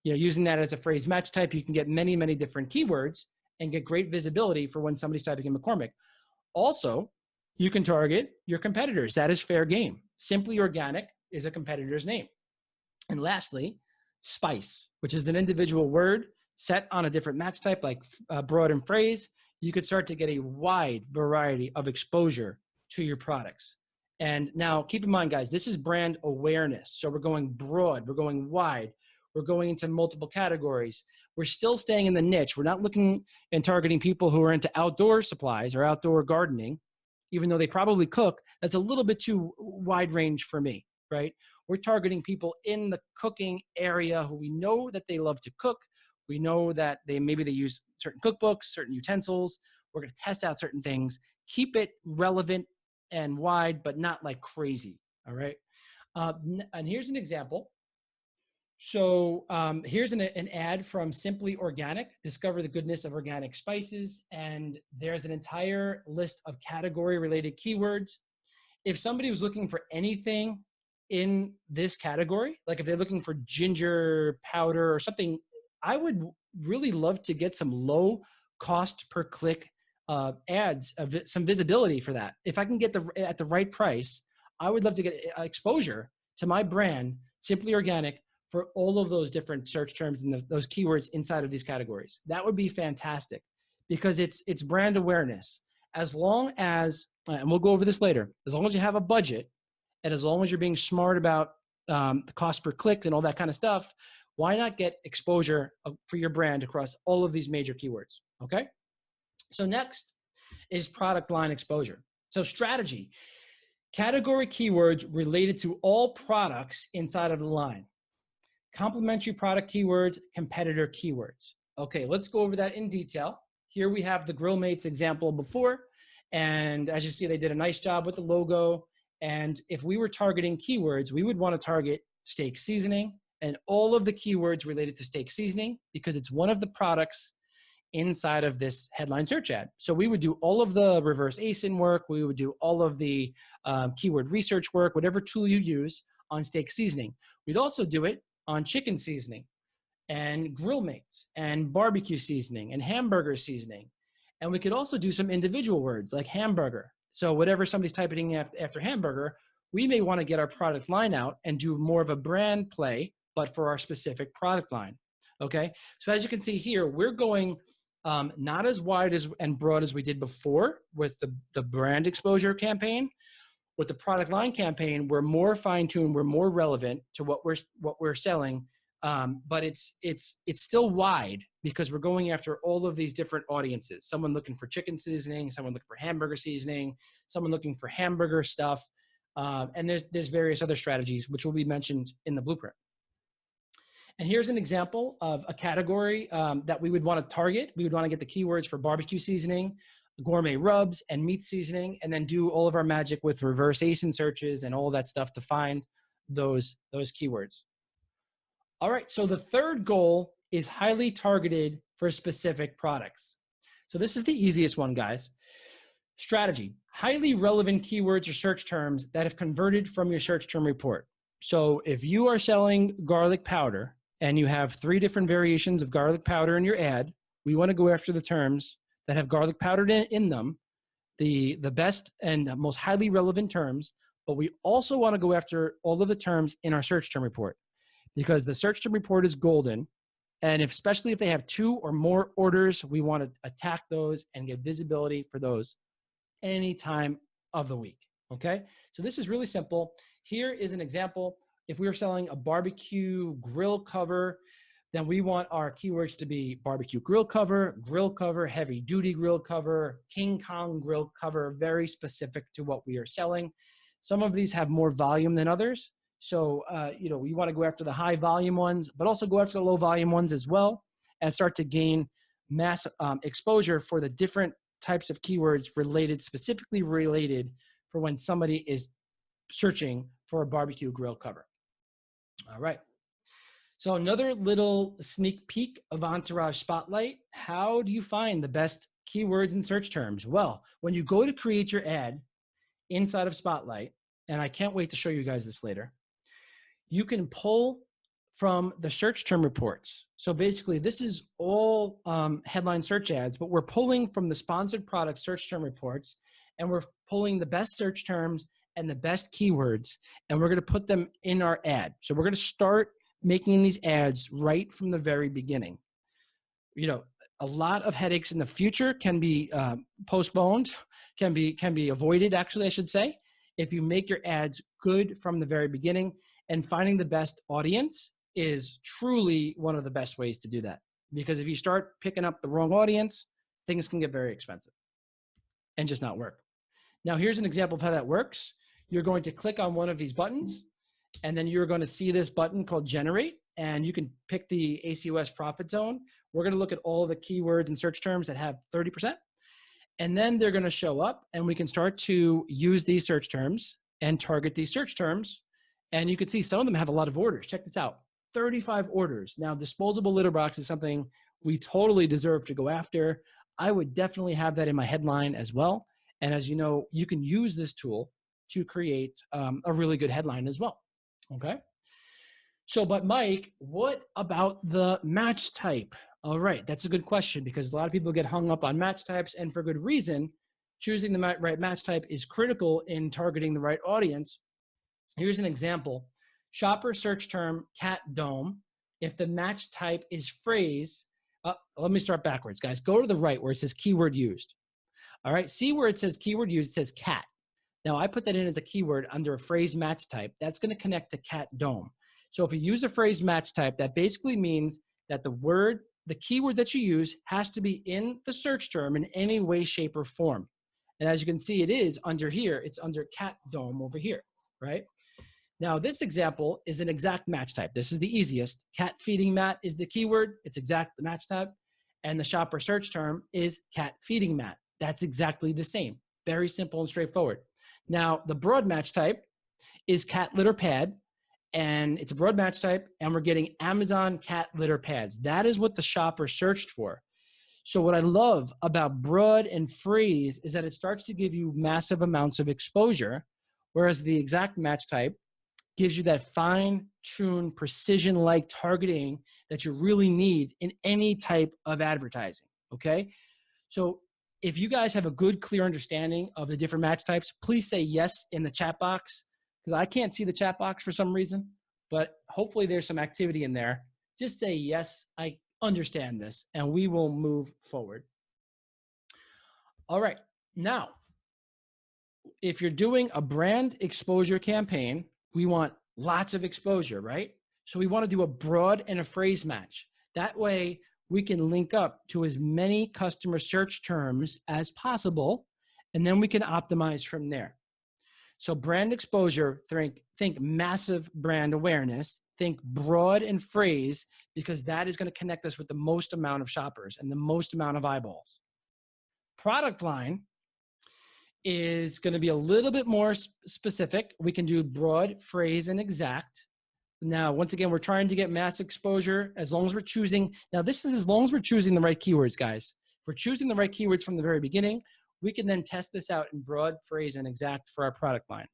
Using that as a phrase match type, you can get many, many different keywords and get great visibility for when somebody's typing in McCormick. Also, you can target your competitors. That is fair game. Simply Organic is a competitor's name. And lastly, spice, which is an individual word set on a different match type like broad and phrase. You could start to get a wide variety of exposure to your products. And now keep in mind, guys, this is brand awareness. So we're going broad, we're going wide, we're going into multiple categories. We're still staying in the niche. We're not looking and targeting people who are into outdoor supplies or outdoor gardening, even though they probably cook. That's a little bit too wide range for me, right? We're targeting people in the cooking area who we know that they love to cook. We know that maybe they use certain cookbooks, certain utensils. We're going to test out certain things. Keep it relevant and wide, but not like crazy, all right? And here's an example. So here's an ad from Simply Organic, discover the goodness of organic spices. And there's an entire list of category-related keywords. If somebody was looking for anything in this category, like if they're looking for ginger powder or something, I would really love to get some low cost per click ads, some visibility for that. If I can get at the right price, I would love to get exposure to my brand, Simply Organic, for all of those different search terms and those keywords inside of these categories. That would be fantastic because it's brand awareness. As long as and we'll go over this later, as long as you have a budget and as long as you're being smart about the cost per click and all that kind of stuff, why not get exposure for your brand across all of these major keywords, okay? So next is product line exposure. So strategy, category keywords related to all products inside of the line. Complementary product keywords, competitor keywords. Okay, let's go over that in detail. Here we have the Grill Mates example before, and as you see, they did a nice job with the logo. And if we were targeting keywords, we would want to target steak seasoning and all of the keywords related to steak seasoning because it's one of the products inside of this headline search ad. So we would do all of the reverse ASIN work. We would do all of the keyword research work, whatever tool you use on steak seasoning. We'd also do it on chicken seasoning and Grill Mates and barbecue seasoning and hamburger seasoning. And we could also do some individual words like hamburger. So whatever somebody's typing after hamburger, we may want to get our product line out and do more of a brand play, but for our specific product line. Okay. So as you can see here, we're going not as wide and broad as we did before with the brand exposure campaign. With the product line campaign, we're more fine-tuned, we're more relevant to what we're selling, but it's still wide because we're going after all of these different audiences. Someone looking for chicken seasoning, someone looking for hamburger seasoning, someone looking for hamburger stuff, and there's various other strategies which will be mentioned in the blueprint. And here's an example of a category that we would want to target. We would want to get the keywords for barbecue seasoning, gourmet rubs, and meat seasoning, and then do all of our magic with reverse ASIN searches and all that stuff to find those keywords. All right, so the third goal is highly targeted for specific products. So this is the easiest one, guys. Strategy, highly relevant keywords or search terms that have converted from your search term report. So if you are selling garlic powder and you have 3 different variations of garlic powder in your ad, we want to go after the terms that have garlic powder in them, the best and most highly relevant terms, but we also want to go after all of the terms in our search term report because the search term report is golden. And especially if they have 2 or more orders, we want to attack those and get visibility for those any time of the week, okay? So this is really simple. Here is an example. If we were selling a barbecue grill cover, then we want our keywords to be barbecue grill cover, heavy duty grill cover, King Kong grill cover, very specific to what we are selling. Some of these have more volume than others. So, we want to go after the high volume ones, but also go after the low volume ones as well and start to gain mass exposure for the different types of keywords specifically related for when somebody is searching for a barbecue grill cover. All right. So another little sneak peek of Entourage Spotlight. How do you find the best keywords and search terms? Well, when you go to create your ad inside of Spotlight, and I can't wait to show you guys this later, you can pull from the search term reports. So basically, this is all headline search ads, but we're pulling from the sponsored product search term reports, and we're pulling the best search terms and the best keywords, and we're going to put them in our ad. So we're going to start making these ads right from the very beginning. A lot of headaches in the future can be postponed, can be avoided, actually, I should say, if you make your ads good from the very beginning. And finding the best audience is truly one of the best ways to do that. Because if you start picking up the wrong audience, things can get very expensive and just not work. Now, here's an example of how that works. You're going to click on one of these buttons, and then you're going to see this button called Generate, and you can pick the ACOS profit zone. We're going to look at all the keywords and search terms that have 30%, and then they're going to show up, and we can start to use these search terms and target these search terms. And you can see some of them have a lot of orders. Check this out, 35 orders. Now, disposable litter box is something we totally deserve to go after. I would definitely have that in my headline as well. And as you know, you can use this tool to create a really good headline as well, okay? So, but Mike, what about the match type? All right, that's a good question because a lot of people get hung up on match types, and for good reason. Choosing the right match type is critical in targeting the right audience. Here's an example. Shopper search term, cat dome. If the match type is phrase, let me start backwards, guys. Go to the right where it says keyword used. All right, see where it says keyword used, it says cat. Now I put that in as a keyword under a phrase match type. That's going to connect to cat dome. So if you use a phrase match type, that basically means that the keyword that you use has to be in the search term in any way, shape, or form. And as you can see, it is under here. It's under cat dome over here, right? Now this example is an exact match type. This is the easiest. Cat feeding mat is the keyword. It's exact the match type. And the shopper search term is cat feeding mat. That's exactly the same. Very simple and straightforward. Now, the broad match type is cat litter pad, and it's a broad match type, and we're getting Amazon cat litter pads. That is what the shopper searched for. So what I love about broad and phrase is that it starts to give you massive amounts of exposure, whereas the exact match type gives you that fine-tuned, precision-like targeting that you really need in any type of advertising, okay? So if you guys have a good, clear understanding of the different match types, please say yes in the chat box, because I can't see the chat box for some reason, but hopefully there's some activity in there. Just say yes, I understand this, and we will move forward. All right, now, if you're doing a brand exposure campaign, we want lots of exposure, right? So we want to do a broad and a phrase match. That way, we can link up to as many customer search terms as possible, and then we can optimize from there. So brand exposure, think massive brand awareness, think broad and phrase, because that is going to connect us with the most amount of shoppers and the most amount of eyeballs. Product line is going to be a little bit more specific. We can do broad, phrase, and exact. Now, once again, we're trying to get mass exposure as long as we're choosing. Now, this is as long as we're choosing the right keywords, guys. If we're choosing the right keywords from the very beginning, we can then test this out in broad, phrase, and exact for our product line.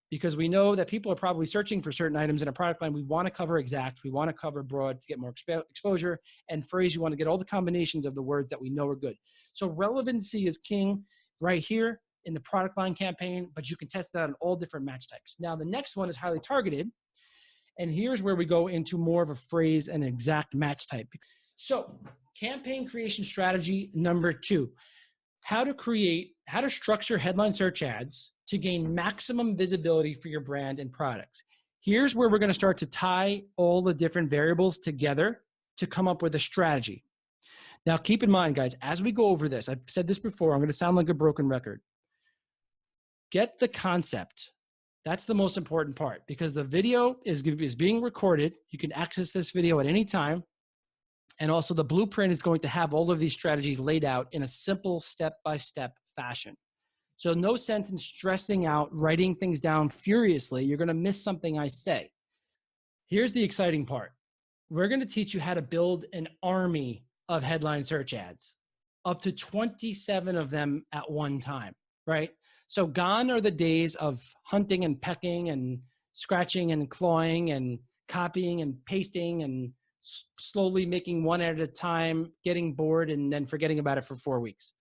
Because we know that people are probably searching for certain items in a product line. We want to cover exact. We want to cover broad to get more exposure. And phrase, we want to get all the combinations of the words that we know are good. So relevancy is king right here in the product line campaign, but you can test that on all different match types. Now, the next one is highly targeted. And here's where we go into more of a phrase and exact match type. So campaign creation strategy number 2, how to structure headline search ads to gain maximum visibility for your brand and products. Here's where we're going to start to tie all the different variables together to come up with a strategy. Now, keep in mind, guys, as we go over this, I've said this before, I'm going to sound like a broken record. Get the concept. That's the most important part, because the video is being recorded. You can access this video at any time. And also the blueprint is going to have all of these strategies laid out in a simple step-by-step fashion. So no sense in stressing out, writing things down furiously. You're going to miss something I say. Here's the exciting part. We're going to teach you how to build an army of headline search ads, up to 27 of them at one time, right? So gone are the days of hunting and pecking and scratching and clawing and copying and pasting and slowly making one at a time, getting bored, and then forgetting about it for 4 weeks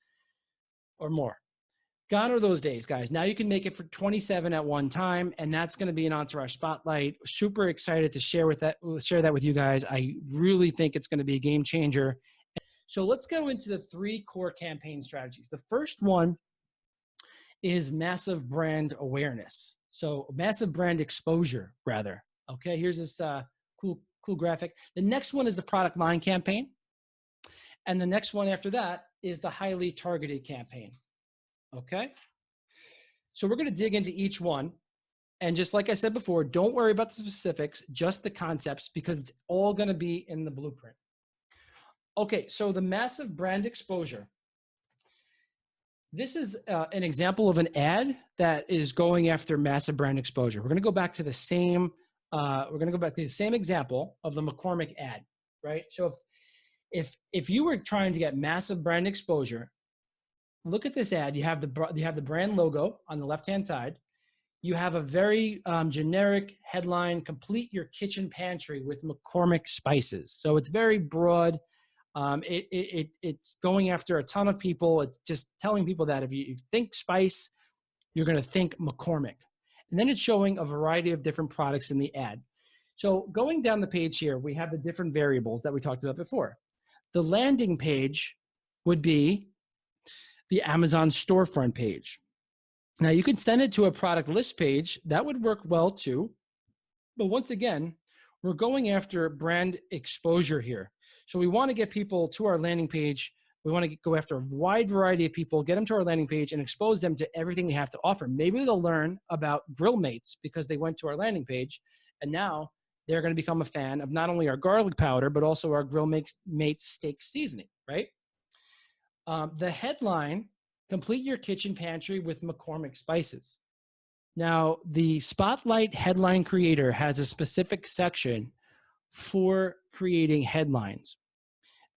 or more. Gone are those days, guys. Now you can make it for 27 at one time, and that's going to be an Entourage Spotlight. Super excited to share that with you guys. I really think it's going to be a game changer. So let's go into the 3 core campaign strategies. The first one is massive brand awareness. So massive brand exposure, rather. Okay, here's this cool graphic. The next one is the product line campaign. And the next one after that is the highly targeted campaign. Okay? So we're going to dig into each one. And just like I said before, don't worry about the specifics, just the concepts, because it's all going to be in the blueprint. Okay, so the massive brand exposure. This is an example of an ad that is going after massive brand exposure. We're going to go back to the same example of the McCormick ad, right? So if you were trying to get massive brand exposure, look at this ad. You have the brand logo on the left-hand side. You have a very generic headline: complete your kitchen pantry with McCormick spices. So it's very broad. It's going after a ton of people. It's just telling people that if you think spice, you're going to think McCormick. And then it's showing a variety of different products in the ad. So going down the page here, we have the different variables that we talked about before. The landing page would be the Amazon storefront page. Now you could send it to a product list page. That would work well too. But once again, we're going after brand exposure here. So we want to get people to our landing page. We want to go after a wide variety of people, get them to our landing page and expose them to everything we have to offer. Maybe they'll learn about Grill Mates because they went to our landing page, and now they're going to become a fan of not only our garlic powder, but also our Grill Mates steak seasoning, right? The headline, complete your kitchen pantry with McCormick spices. Now, the Spotlight Headline Creator has a specific section for creating headlines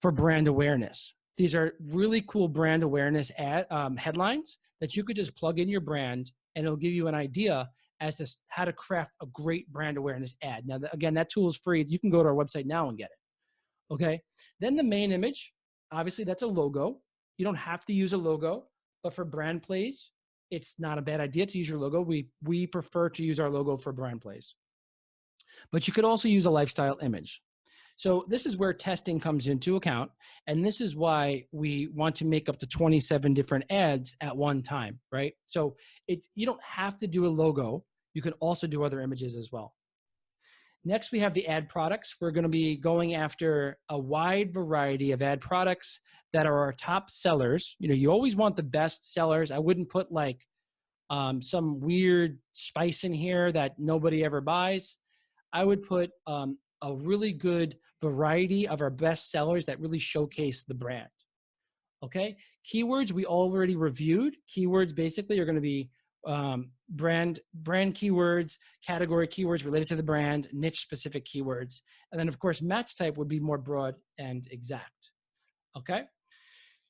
for brand awareness. These are really cool brand awareness headlines that you could just plug in your brand, and it'll give you an idea as to how to craft a great brand awareness ad. Now, again, that tool is free. You can go to our website now and get it. Okay. Then the main image, obviously that's a logo. You don't have to use a logo, but for brand plays, it's not a bad idea to use your logo. We prefer to use our logo for brand plays. But you could also use a lifestyle image. So this is where testing comes into account. And this is why we want to make up to 27 different ads at one time, right? So you don't have to do a logo. You can also do other images as well. Next, we have the ad products. We're going to be going after a wide variety of ad products that are our top sellers. You know, you always want the best sellers. I wouldn't put like some weird spice in here that nobody ever buys. I would put a really good variety of our best sellers that really showcase the brand. Okay, keywords we already reviewed. Keywords basically are going to be brand keywords, category keywords related to the brand, niche specific keywords, and then of course match type would be more broad and exact. Okay,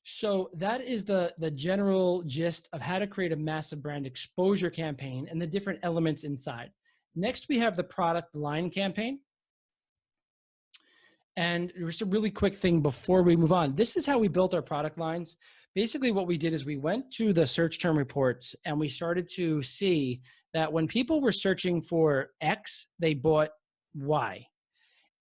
so that is the general gist of how to create a massive brand exposure campaign and the different elements inside. Next, we have the product line campaign. And just a really quick thing before we move on. This is how we built our product lines. Basically, what we did is we went to the search term reports and we started to see that when people were searching for X, they bought Y.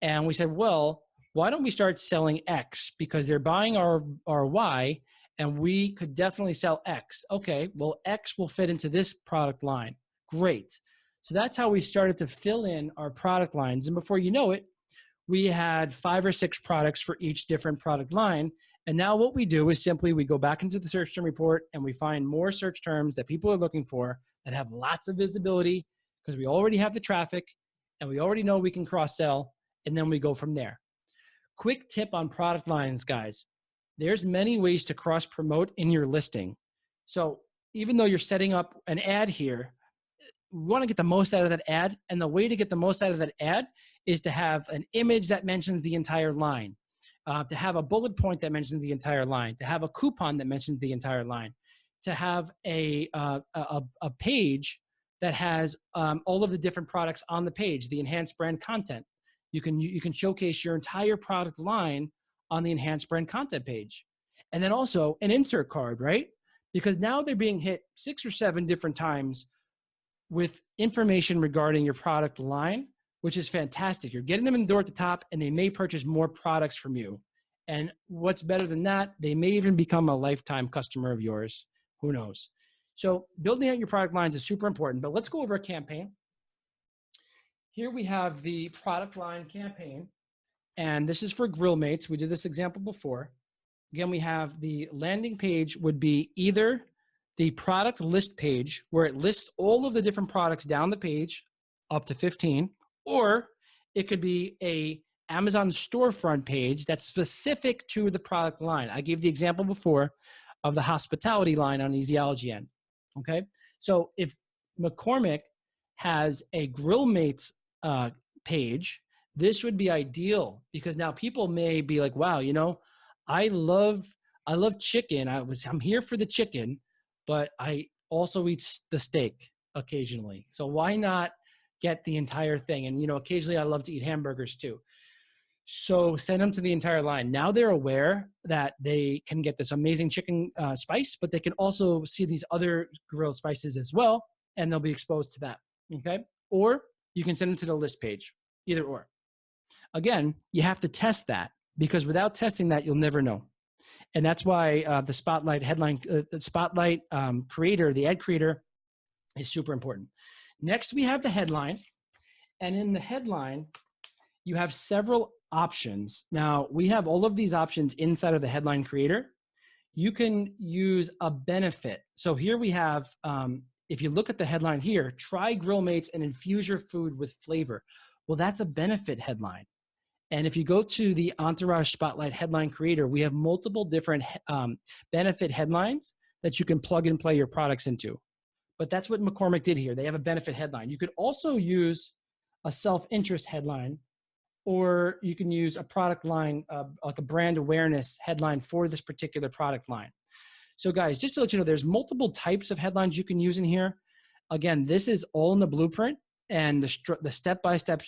And we said, well, why don't we start selling X? Because they're buying our Y and we could definitely sell X. Okay, well, X will fit into this product line. Great. So that's how we started to fill in our product lines. And before you know it, we had 5 or 6 products for each different product line. And now what we do is simply we go back into the search term report and we find more search terms that people are looking for that have lots of visibility because we already have the traffic and we already know we can cross-sell, and then we go from there. Quick tip on product lines, guys. There's many ways to cross-promote in your listing. So even though you're setting up an ad here, we want to get the most out of that ad. And the way to get the most out of that ad is to have an image that mentions the entire line, to have a bullet point that mentions the entire line, to have a coupon that mentions the entire line, to have a page that has all of the different products on the page, the enhanced brand content. You can showcase your entire product line on the enhanced brand content page. And then also an insert card, right? Because now they're being hit 6 or 7 different times with information regarding your product line, which is fantastic. You're getting them in the door at the top and they may purchase more products from you. And what's better than that, they may even become a lifetime customer of yours. Who knows? So building out your product lines is super important, but let's go over a campaign. Here we have the product line campaign, and this is for Grill Mates. We did this example before. Again, we have the landing page would be either the product list page where it lists all of the different products down the page up to 15, or it could be a Amazon storefront page that's specific to the product line. I gave the example before of the hospitality line on Easyology end. Okay, so if McCormick has a Grill Mates page, this would be ideal because now people may be like, wow, you know, I love chicken. I'm here for the chicken, but I also eat the steak occasionally. So why not get the entire thing? And, you know, occasionally I love to eat hamburgers too. So send them to the entire line. Now they're aware that they can get this amazing chicken spice, but they can also see these other grilled spices as well, and they'll be exposed to that, okay? Or you can send them to the list page, either or. Again, you have to test that because without testing that, you'll never know. And that's why the Spotlight headline, the Spotlight creator, the ad creator is super important. Next, we have the headline. And in the headline, you have several options. Now, we have all of these options inside of the headline creator. You can use a benefit. So here we have, if you look at the headline here, try Grill Mates and infuse your food with flavor. Well, that's a benefit headline. And if you go to the Entourage Spotlight headline creator, we have multiple different benefit headlines that you can plug and play your products into. But that's what McCormick did here. They have a benefit headline. You could also use a self-interest headline, or you can use a product line, like a brand awareness headline for this particular product line. So guys, just to let you know, there's multiple types of headlines you can use in here. Again, this is all in the blueprint, and the step-by-step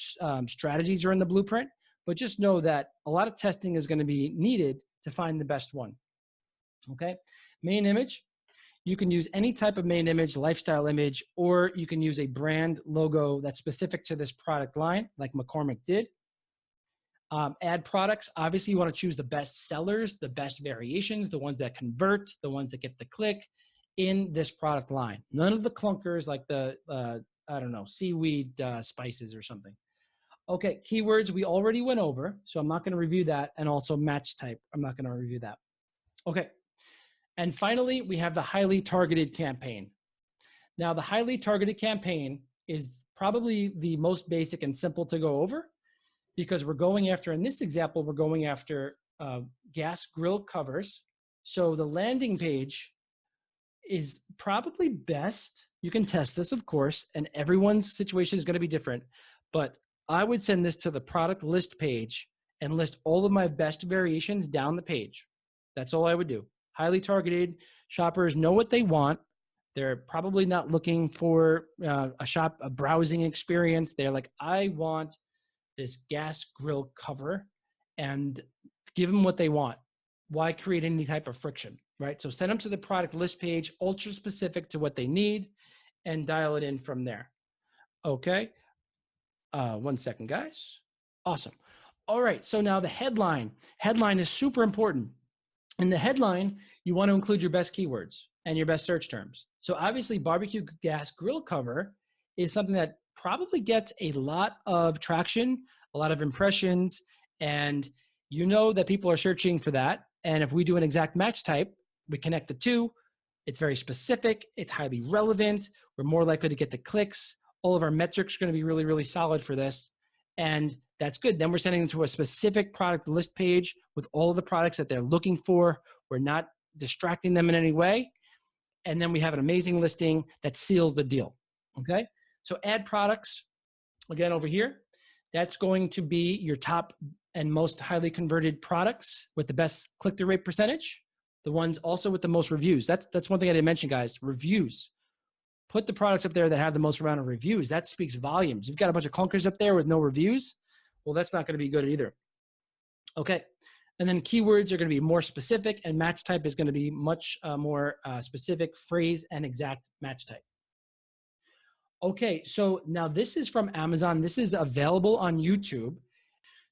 strategies are in the blueprint, but just know that a lot of testing is going to be needed to find the best one. Okay, main image. You can use any type of main image, lifestyle image, or you can use a brand logo that's specific to this product line, like McCormick did. Add products. Obviously, you want to choose the best sellers, the best variations, the ones that convert, the ones that get the click in this product line. None of the clunkers like the, I don't know, seaweed spices or something. Okay, keywords we already went over, so I'm not going to review that. And also match type, I'm not going to review that. Okay. And finally, we have the highly targeted campaign. Now, the highly targeted campaign is probably the most basic and simple to go over, because we're going after, in this example, we're going after gas grill covers. So the landing page is probably best. You can test this, of course, and everyone's situation is going to be different. But I would send this to the product list page and list all of my best variations down the page. That's all I would do. Highly targeted. Shoppers know what they want. They're probably not looking for a browsing experience. They're like, I want this gas grill cover, and give them what they want. Why create any type of friction, right? So send them to the product list page, ultra specific to what they need, and dial it in from there. Okay. 1 second, guys. Awesome. All right. So now the headline. Headline is super important. In the headline, you want to include your best keywords and your best search terms. So obviously, barbecue gas grill cover is something that probably gets a lot of traction, a lot of impressions, and you know that people are searching for that. And if we do an exact match type, we connect the two. It's very specific. It's highly relevant. We're more likely to get the clicks. All of our metrics are going to be really, really solid for this. And that's good. Then we're sending them to a specific product list page with all of the products that they're looking for. We're not distracting them in any way. And then we have an amazing listing that seals the deal. Okay. So add products, again, over here. That's going to be your top and most highly converted products with the best click-through rate percentage. The ones also with the most reviews. That's one thing I didn't mention, guys. Reviews. Put the products up there that have the most amount of reviews. That speaks volumes. You've got a bunch of clunkers up there with no reviews. Well, that's not going to be good either. Okay. And then keywords are going to be more specific, and match type is going to be much more specific phrase and exact match type. Okay. So now this is from Amazon. This is available on YouTube.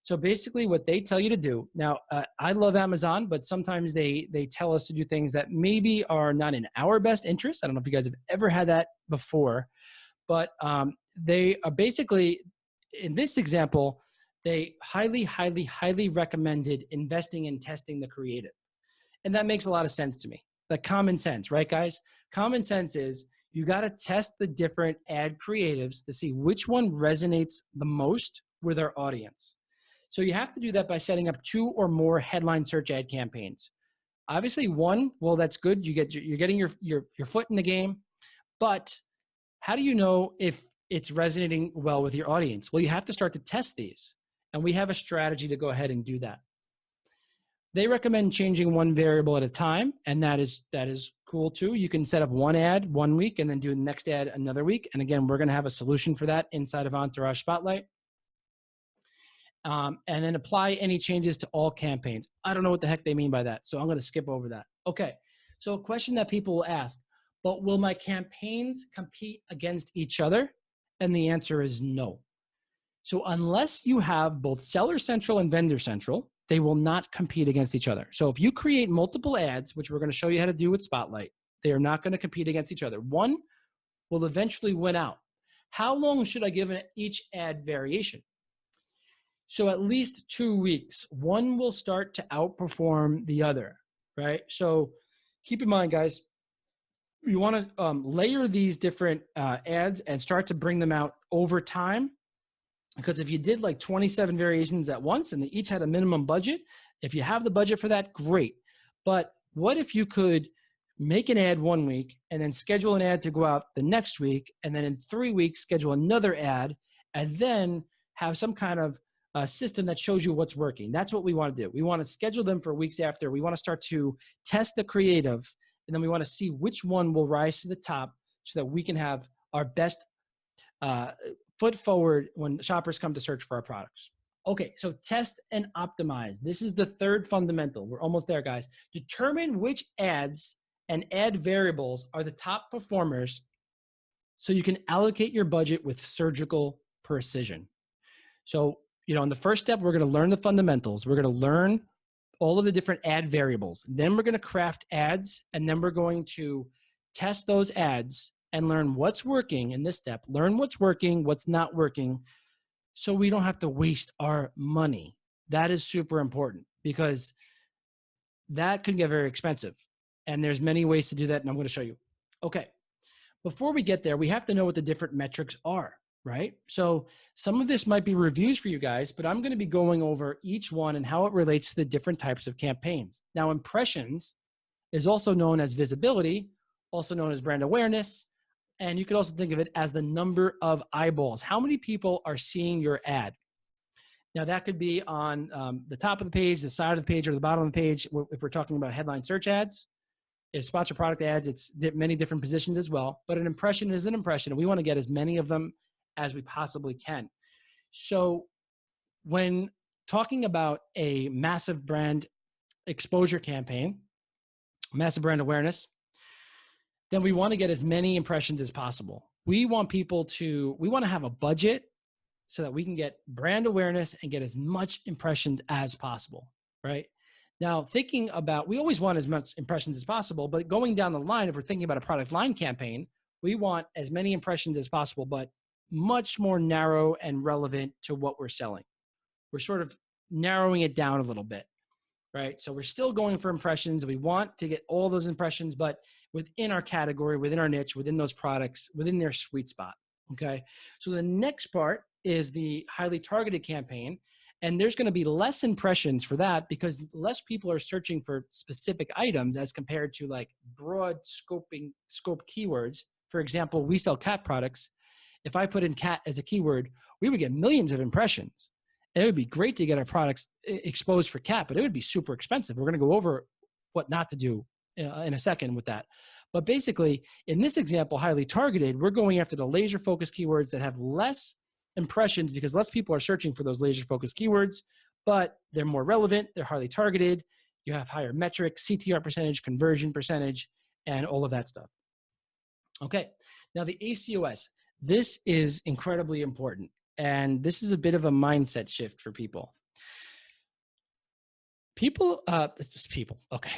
So basically what they tell you to do now, I love Amazon, but sometimes they tell us to do things that maybe are not in our best interest. I don't know if you guys have ever had that before, but they are basically, in this example, they highly, highly, highly recommended investing in testing the creative. And that makes a lot of sense to me. Like common sense, right, guys? Common sense is you got to test the different ad creatives to see which one resonates the most with our audience. So you have to do that by setting up 2 or more headline search ad campaigns. Obviously, one, well, that's good. You're getting your foot in the game. But how do you know if it's resonating well with your audience? Well, you have to start to test these. And we have a strategy to go ahead and do that. They recommend changing one variable at a time, and that is cool too. You can set up one ad 1 week and then do the next ad another week. And again, we're going to have a solution for that inside of Entourage Spotlight. And then apply any changes to all campaigns. I don't know what the heck they mean by that, so I'm going to skip over that. Okay, so a question that people will ask, but will my campaigns compete against each other? And the answer is no. So unless you have both Seller Central and Vendor Central, they will not compete against each other. So if you create multiple ads, which we're going to show you how to do with Spotlight, they are not going to compete against each other. One will eventually win out. How long should I give each ad variation? So at least 2 weeks. One will start to outperform the other, right? So keep in mind, guys, you want to layer these different ads and start to bring them out over time. Because if you did like 27 variations at once and they each had a minimum budget, if you have the budget for that, great. But what if you could make an ad 1 week and then schedule an ad to go out the next week, and then in 3 weeks schedule another ad, and then have some kind of system that shows you what's working? That's what we want to do. We want to schedule them for weeks after. We want to start to test the creative, and then we want to see which one will rise to the top so that we can have our best foot forward when shoppers come to search for our products. Okay, so test and optimize. This is the third fundamental. We're almost there, guys. Determine which ads and ad variables are the top performers so you can allocate your budget with surgical precision. So, in the first step, we're going to learn the fundamentals. We're going to learn all of the different ad variables. Then we're going to craft ads, and then we're going to test those ads and learn what's working in this step. Learn what's working, what's not working, so we don't have to waste our money. That is super important because that can get very expensive. And there's many ways to do that, and I'm going to show you. Okay, before we get there, we have to know what the different metrics are, right? So some of this might be reviews for you guys, but I'm going to be going over each one and how it relates to the different types of campaigns. Now, impressions is also known as visibility, also known as brand awareness, and you could also think of it as the number of eyeballs. How many people are seeing your ad? Now, that could be on the top of the page, the side of the page, or the bottom of the page if we're talking about headline search ads. If sponsored product ads, it's many different positions as well. But an impression is an impression, and we want to get as many of them as we possibly can. So when talking about a massive brand exposure campaign, massive brand awareness, then we want to get as many impressions as possible. We want to have a budget so that we can get brand awareness and get as much impressions as possible, right? Now, thinking about, we always want as much impressions as possible, but going down the line, if we're thinking about a product line campaign, we want as many impressions as possible, but much more narrow and relevant to what we're selling. We're sort of narrowing it down a little bit, right? So we're still going for impressions. We want to get all those impressions, but within our category, within our niche, within those products, within their sweet spot, okay? So the next part is the highly targeted campaign, and there's going to be less impressions for that because less people are searching for specific items as compared to like broad scope keywords. For example, we sell cat products. If I put in cat as a keyword, we would get millions of impressions. It would be great to get our products exposed for cat, but it would be super expensive. We're going to go over what not to do in a second with that. But basically, in this example, highly targeted, we're going after the laser focused keywords that have less impressions because less people are searching for those laser focused keywords, but they're more relevant, they're highly targeted, you have higher metrics, CTR percentage, conversion percentage, and all of that stuff. Okay, now the ACOS, this is incredibly important, and this is a bit of a mindset shift for people. Okay.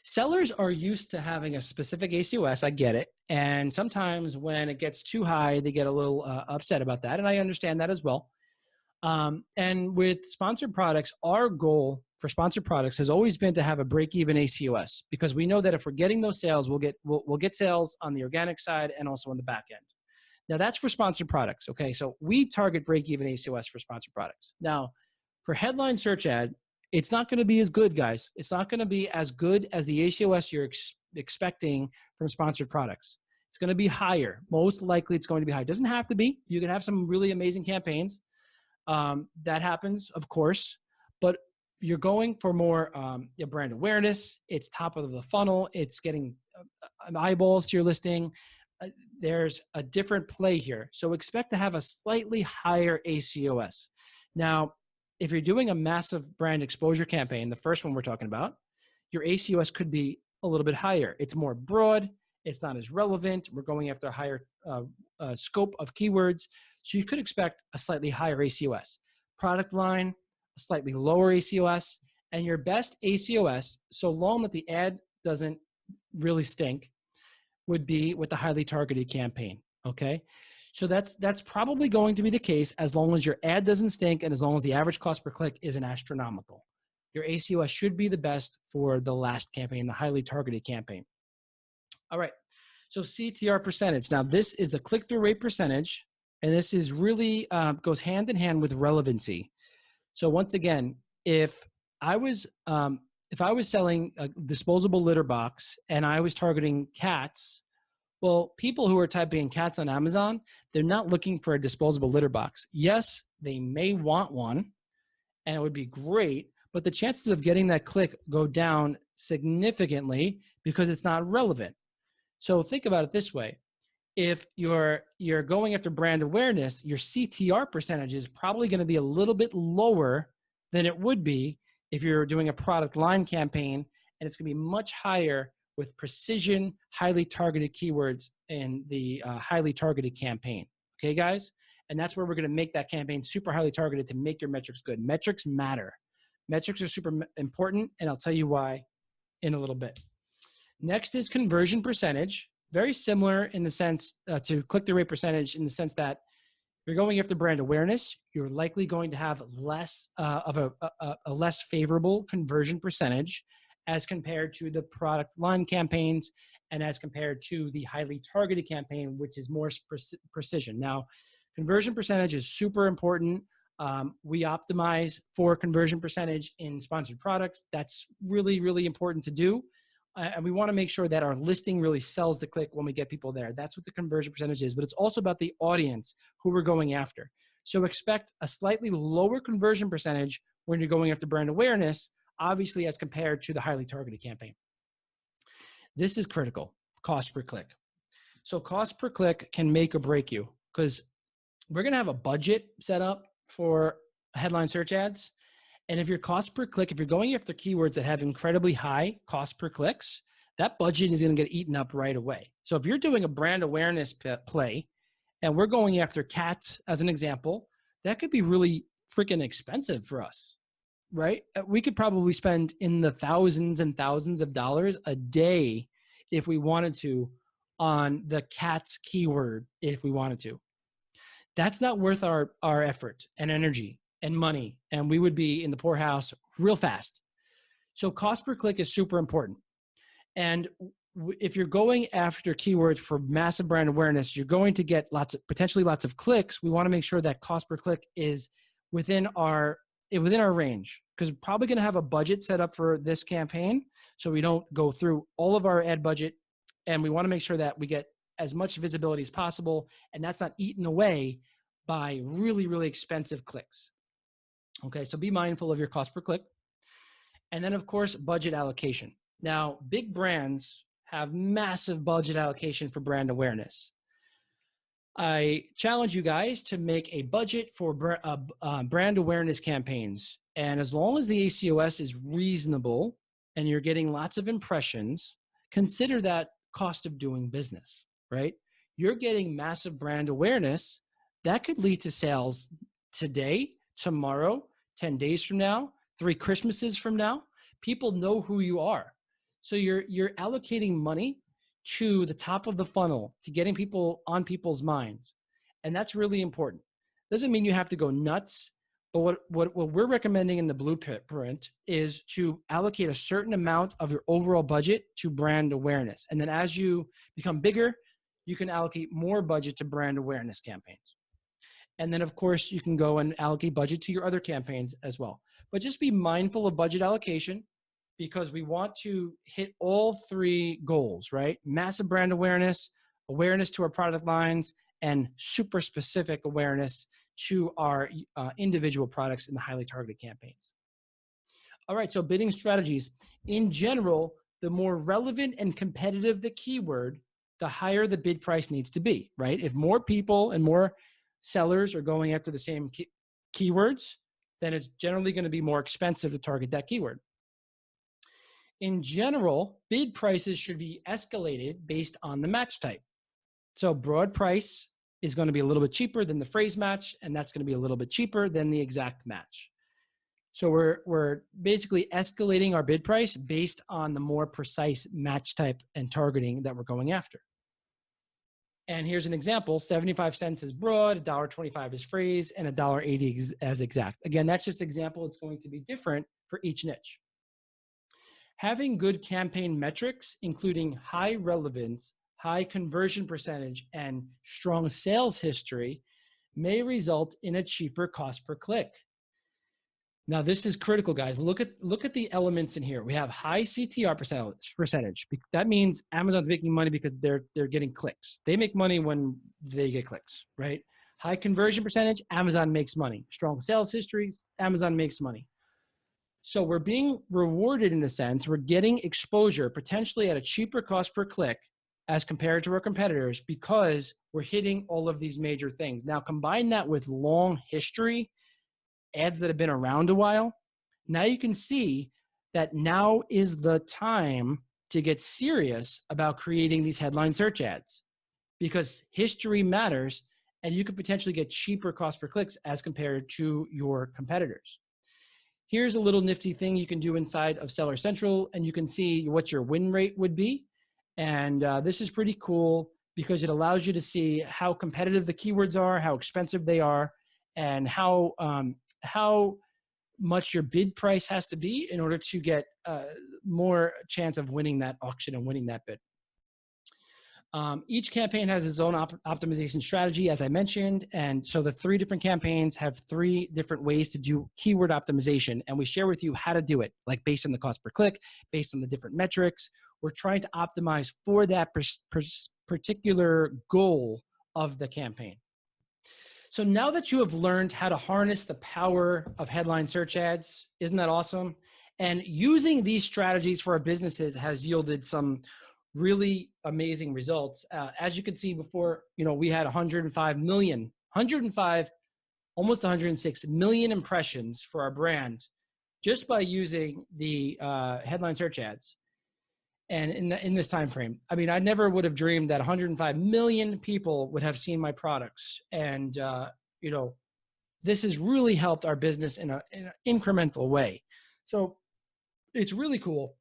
Sellers are used to having a specific ACOS. I get it. And sometimes when it gets too high, they get a little upset about that. And I understand that as well. And with sponsored products, our goal for sponsored products has always been to have a break-even ACOS because we know that if we're getting those sales, we'll get sales on the organic side and also on the back end. Now that's for sponsored products. Okay. So we target break-even ACOS for sponsored products. Now for headline search ad, it's not going to be as good, guys. It's not going to be as good as the ACOS you're expecting from sponsored products. It's going to be higher. Most likely it's going to be high. It doesn't have to be. You can have some really amazing campaigns. That happens, of course. But you're going for more brand awareness. It's top of the funnel. It's getting eyeballs to your listing. There's a different play here. So expect to have a slightly higher ACOS. Now, if you're doing a massive brand exposure campaign, the first one we're talking about, your ACOS could be a little bit higher. It's more broad. It's not as relevant. We're going after a higher scope of keywords. So you could expect a slightly higher ACOS. Product line, a slightly lower ACOS. And your best ACOS, so long that the ad doesn't really stink, would be with the highly targeted campaign, okay? So that's probably going to be the case as long as your ad doesn't stink and as long as the average cost per click isn't astronomical. Your ACOS should be the best for the last campaign, the highly targeted campaign. All right, so CTR percentage. Now this is the click-through rate percentage, and this is really goes hand in hand with relevancy. So once again, if I was selling a disposable litter box and I was targeting cats, well, people who are typing in cats on Amazon, they're not looking for a disposable litter box. Yes, they may want one, and it would be great, but the chances of getting that click go down significantly because it's not relevant. So think about it this way. If you're going after brand awareness, your CTR percentage is probably going to be a little bit lower than it would be if you're doing a product line campaign, and it's going to be much higher with precision, highly targeted keywords in the highly targeted campaign. Okay, guys? And that's where we're going to make that campaign super highly targeted to make your metrics good. Metrics matter. Metrics are super important, and I'll tell you why in a little bit. Next is conversion percentage. Very similar in the sense to click-through rate percentage in the sense that if you're going after brand awareness, you're likely going to have less of a less favorable conversion percentage as compared to the product line campaigns and as compared to the highly targeted campaign, which is more precision. Now, conversion percentage is super important. We optimize for conversion percentage in sponsored products. That's really, really important to do. And we want to make sure that our listing really sells the click when we get people there. That's what the conversion percentage is, but it's also about the audience who we're going after. So expect a slightly lower conversion percentage when you're going after brand awareness, obviously as compared to the highly targeted campaign. This is critical, cost per click. So cost per click can make or break you because we're going to have a budget set up for headline search ads. And if your cost per click, if you're going after keywords that have incredibly high cost per clicks, that budget is going to get eaten up right away. So if you're doing a brand awareness play and we're going after cats as an example, that could be really freaking expensive for us, right? We could probably spend in the thousands and thousands of dollars a day if we wanted to on the cats keyword, if we wanted to. That's not worth our effort and energy and money, and we would be in the poorhouse real fast. So cost per click is super important. And if you're going after keywords for massive brand awareness, you're going to get potentially lots of clicks. We want to make sure that cost per click is within our range, because we're probably going to have a budget set up for this campaign, so we don't go through all of our ad budget, and we want to make sure that we get as much visibility as possible, and that's not eaten away by really, really expensive clicks. Okay, so be mindful of your cost per click. And then, of course, budget allocation. Now, big brands have massive budget allocation for brand awareness. I challenge you guys to make a budget for brand awareness campaigns. And as long as the ACOS is reasonable and you're getting lots of impressions, consider that cost of doing business, right? You're getting massive brand awareness. That could lead to sales today, tomorrow, 10 days from now, 3 Christmases from now. People know who you are. So you're allocating money to the top of the funnel, to getting people on people's minds. And that's really important. Doesn't mean you have to go nuts, but what we're recommending in the blueprint is to allocate a certain amount of your overall budget to brand awareness. And then as you become bigger, you can allocate more budget to brand awareness campaigns. And then, of course, you can go and allocate budget to your other campaigns as well. But just be mindful of budget allocation because we want to hit all 3 goals, right? Massive brand awareness, awareness to our product lines, and super specific awareness to our individual products in the highly targeted campaigns. All right, so bidding strategies. In general, the more relevant and competitive the keyword, the higher the bid price needs to be, right? If more people and more sellers are going after the same keywords, then it's generally going to be more expensive to target that keyword. In general, bid prices should be escalated based on the match type. So broad price is going to be a little bit cheaper than the phrase match, and that's going to be a little bit cheaper than the exact match. So we're basically escalating our bid price based on the more precise match type and targeting that we're going after. And here's an example: 75 cents is broad, $1.25 is phrase, and $1.80 as exact. Again, that's just example. It's going to be different for each niche. Having good campaign metrics, including high relevance, high conversion percentage, and strong sales history, may result in a cheaper cost per click. Now, this is critical, guys. Look at the elements in here. We have high CTR percentage. That means Amazon's making money because they're getting clicks. They make money when they get clicks, right? High conversion percentage, Amazon makes money. Strong sales histories, Amazon makes money. So we're being rewarded in a sense. We're getting exposure potentially at a cheaper cost per click as compared to our competitors because we're hitting all of these major things. Now, combine that with long history, ads that have been around a while. Now you can see that now is the time to get serious about creating these headline search ads because history matters and you could potentially get cheaper cost per clicks as compared to your competitors. Here's a little nifty thing you can do inside of Seller Central, and you can see what your win rate would be. And this is pretty cool because it allows you to see how competitive the keywords are, how expensive they are, and how much your bid price has to be in order to get more chance of winning that auction and winning that bid. Each campaign has its own optimization strategy, as I mentioned. And so the 3 different campaigns have 3 different ways to do keyword optimization. And we share with you how to do it, like based on the cost per click, based on the different metrics. We're trying to optimize for that particular goal of the campaign. So now that you have learned how to harness the power of headline search ads, isn't that awesome? And using these strategies for our businesses has yielded some really amazing results. As you can see before, we had 105, almost 106 million impressions for our brand just by using the headline search ads. And in this time frame, I mean, I never would have dreamed that 105 million people would have seen my products. And this has really helped our business in an incremental way. So it's really cool.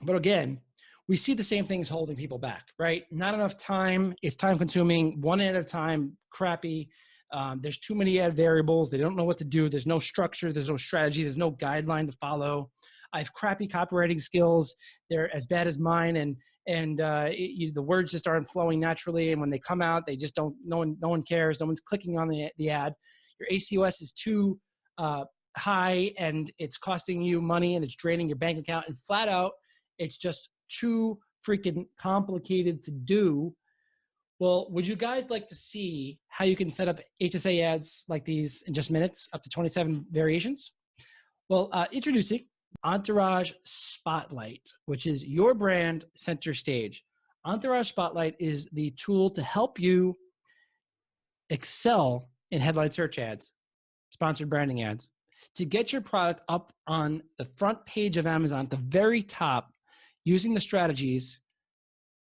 But again, we see the same things holding people back, right? Not enough time. It's time consuming, one ad at a time, crappy. There's too many ad variables. They don't know what to do. There's no structure. There's no strategy. There's no guideline to follow. I have crappy copywriting skills. They're as bad as mine. And the words just aren't flowing naturally. And when they come out, they just don't, no one cares. No one's clicking on the ad. Your ACOS is too high and it's costing you money and it's draining your bank account. And flat out, it's just too freaking complicated to do. Well, would you guys like to see how you can set up HSA ads like these in just minutes, up to 27 variations? Well, introducing Entourage Spotlight, which is your brand center stage. Entourage Spotlight is the tool to help you excel in headline search ads, sponsored branding ads, to get your product up on the front page of Amazon at the very top, using the strategies,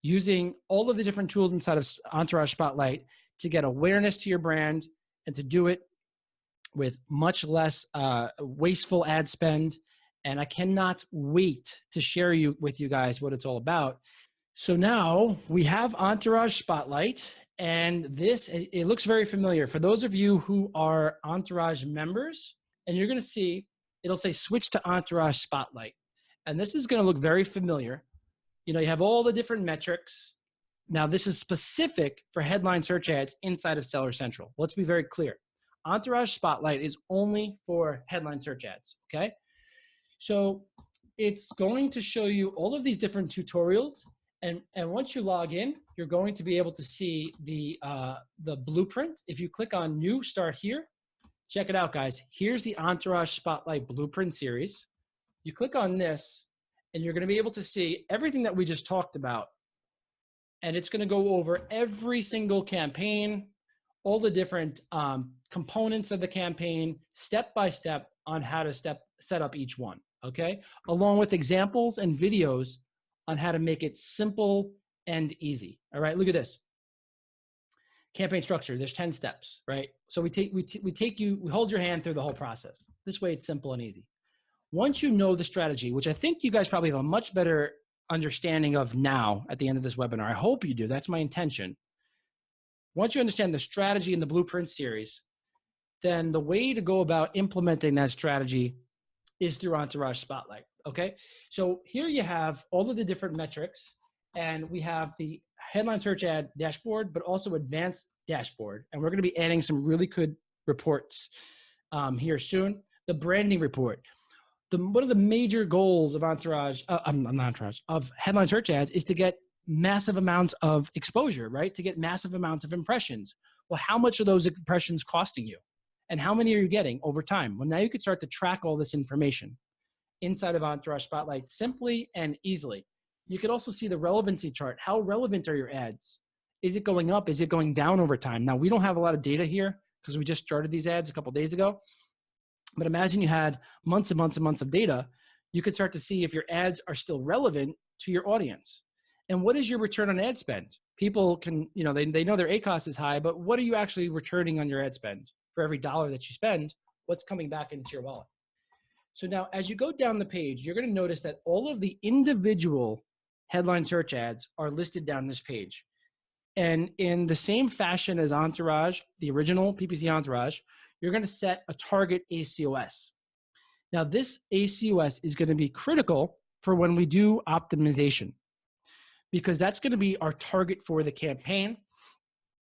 using all of the different tools inside of Entourage Spotlight to get awareness to your brand and to do it with much less wasteful ad spend. And I cannot wait to share with you guys what it's all about. So now we have Entourage Spotlight, and it looks very familiar. For those of you who are Entourage members, and you're gonna see, it'll say switch to Entourage Spotlight. And this is gonna look very familiar. You have all the different metrics. Now this is specific for headline search ads inside of Seller Central. Let's be very clear. Entourage Spotlight is only for headline search ads, okay? So it's going to show you all of these different tutorials. And once you log in, you're going to be able to see the blueprint. If you click on new, start here, check it out, guys. Here's the Entourage Spotlight Blueprint series. You click on this, and you're going to be able to see everything that we just talked about. And it's going to go over every single campaign, all the different components of the campaign, step by step on how to set up each one, okay? Along with examples and videos on how to make it simple and easy. All right, look at this. Campaign structure, there's 10 steps, right? So we hold your hand through the whole process. This way it's simple and easy. Once you know the strategy, which I think you guys probably have a much better understanding of now at the end of this webinar, I hope you do, that's my intention. Once you understand the strategy in the Blueprint series, then the way to go about implementing that strategy is through Entourage Spotlight, okay? So here you have all of the different metrics, and we have the headline search ad dashboard, but also advanced dashboard. And we're gonna be adding some really good reports here soon. The branding report. One of the major goals of Entourage, of headline search ads is to get massive amounts of exposure, right? To get massive amounts of impressions. Well, how much are those impressions costing you? And how many are you getting over time? Well, now you can start to track all this information inside of Entourage Spotlight simply and easily. You could also see the relevancy chart. How relevant are your ads? Is it going up? Is it going down over time? Now, we don't have a lot of data here because we just started these ads a couple days ago. But imagine you had months and months and months of data. You could start to see if your ads are still relevant to your audience. And what is your return on ad spend? People can, they know their ACoS is high, but what are you actually returning on your ad spend? For every dollar that you spend, what's coming back into your wallet? So now as you go down the page, you're going to notice that all of the individual headline search ads are listed down this page. And in the same fashion as Entourage, the original PPC Entourage, you're going to set a target ACoS. Now, this ACoS is going to be critical for when we do optimization, because that's going to be our target for the campaign.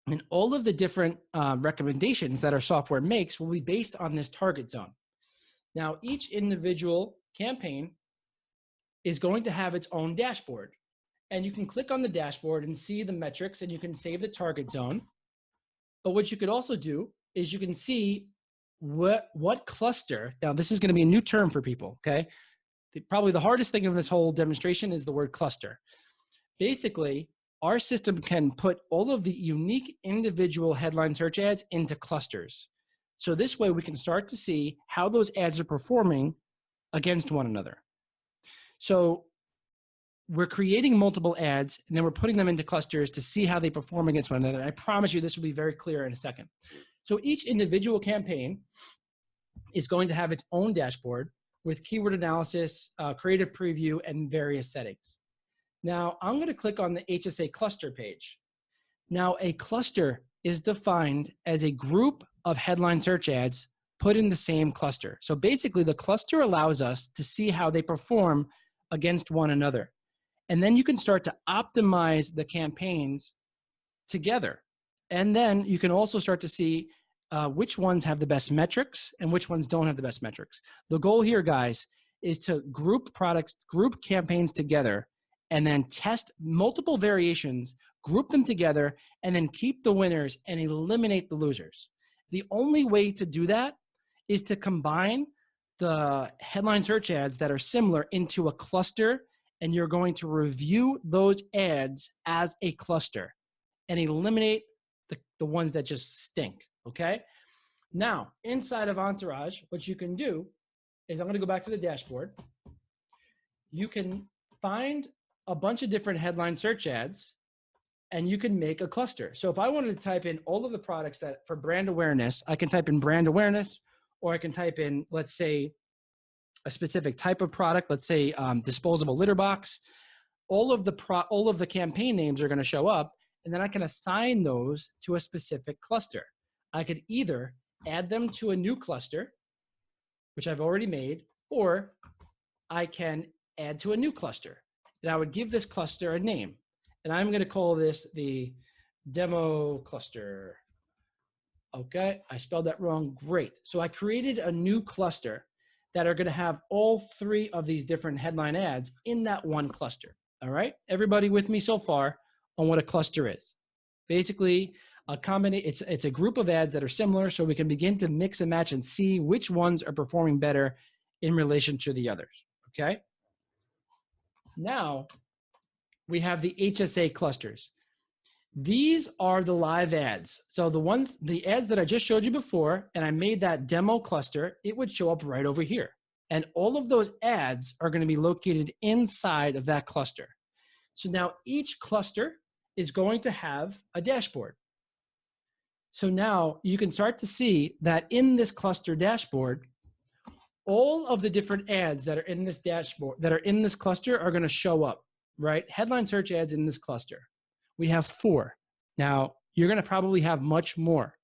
And all of the different recommendations that our software makes will be based on this target zone. Now, each individual campaign is going to have its own dashboard. And you can click on the dashboard and see the metrics, and you can save the target zone. But what you could also do is you can see what cluster. Now, this is going to be a new term for people, okay? Probably the hardest thing of this whole demonstration is the word cluster. Basically, our system can put all of the unique individual headline search ads into clusters. So this way we can start to see how those ads are performing against one another. So we're creating multiple ads, and then we're putting them into clusters to see how they perform against one another. I promise you this will be very clear in a second. So each individual campaign is going to have its own dashboard with keyword analysis, creative preview, and various settings. Now, I'm going to click on the HSA cluster page. Now, a cluster is defined as a group of headline search ads put in the same cluster. So basically, the cluster allows us to see how they perform against one another. And then you can start to optimize the campaigns together. And then you can also start to see which ones have the best metrics and which ones don't have the best metrics. The goal here, guys, is to group products, group campaigns together, and then test multiple variations, group them together, and then keep the winners and eliminate the losers. The only way to do that is to combine the headline search ads that are similar into a cluster, and you're going to review those ads as a cluster and eliminate the ones that just stink, okay? Now, inside of Entourage, what you can do is I'm gonna go back to the dashboard. You can find a bunch of different headline search ads, and you can make a cluster. So if I wanted to type in all of the products that for brand awareness, I can type in brand awareness, or I can type in, let's say, a specific type of product, let's say disposable litter box. All of the campaign names are going to show up, and then I can assign those to a specific cluster. I could either add them to a new cluster, which I've already made, or I can add to a new cluster. And I would give this cluster a name. And I'm going to call this the demo cluster. Okay, I spelled that wrong. Great. So I created a new cluster that are going to have all three of these different headline ads in that one cluster. All right, everybody with me so far on what a cluster is? Basically, it's a group of ads that are similar, so we can begin to mix and match and see which ones are performing better in relation to the others. Okay. Now we have the HSA clusters. These are the live ads. So the ads that I just showed you before, and I made that demo cluster, it would show up right over here. And all of those ads are going to be located inside of that cluster. So now each cluster is going to have a dashboard. So now you can start to see that in this cluster dashboard, all of the different ads that are in this dashboard, that are in this cluster, are going to show up, right? Headline search ads in this cluster. We have 4. Now, you're going to probably have much more,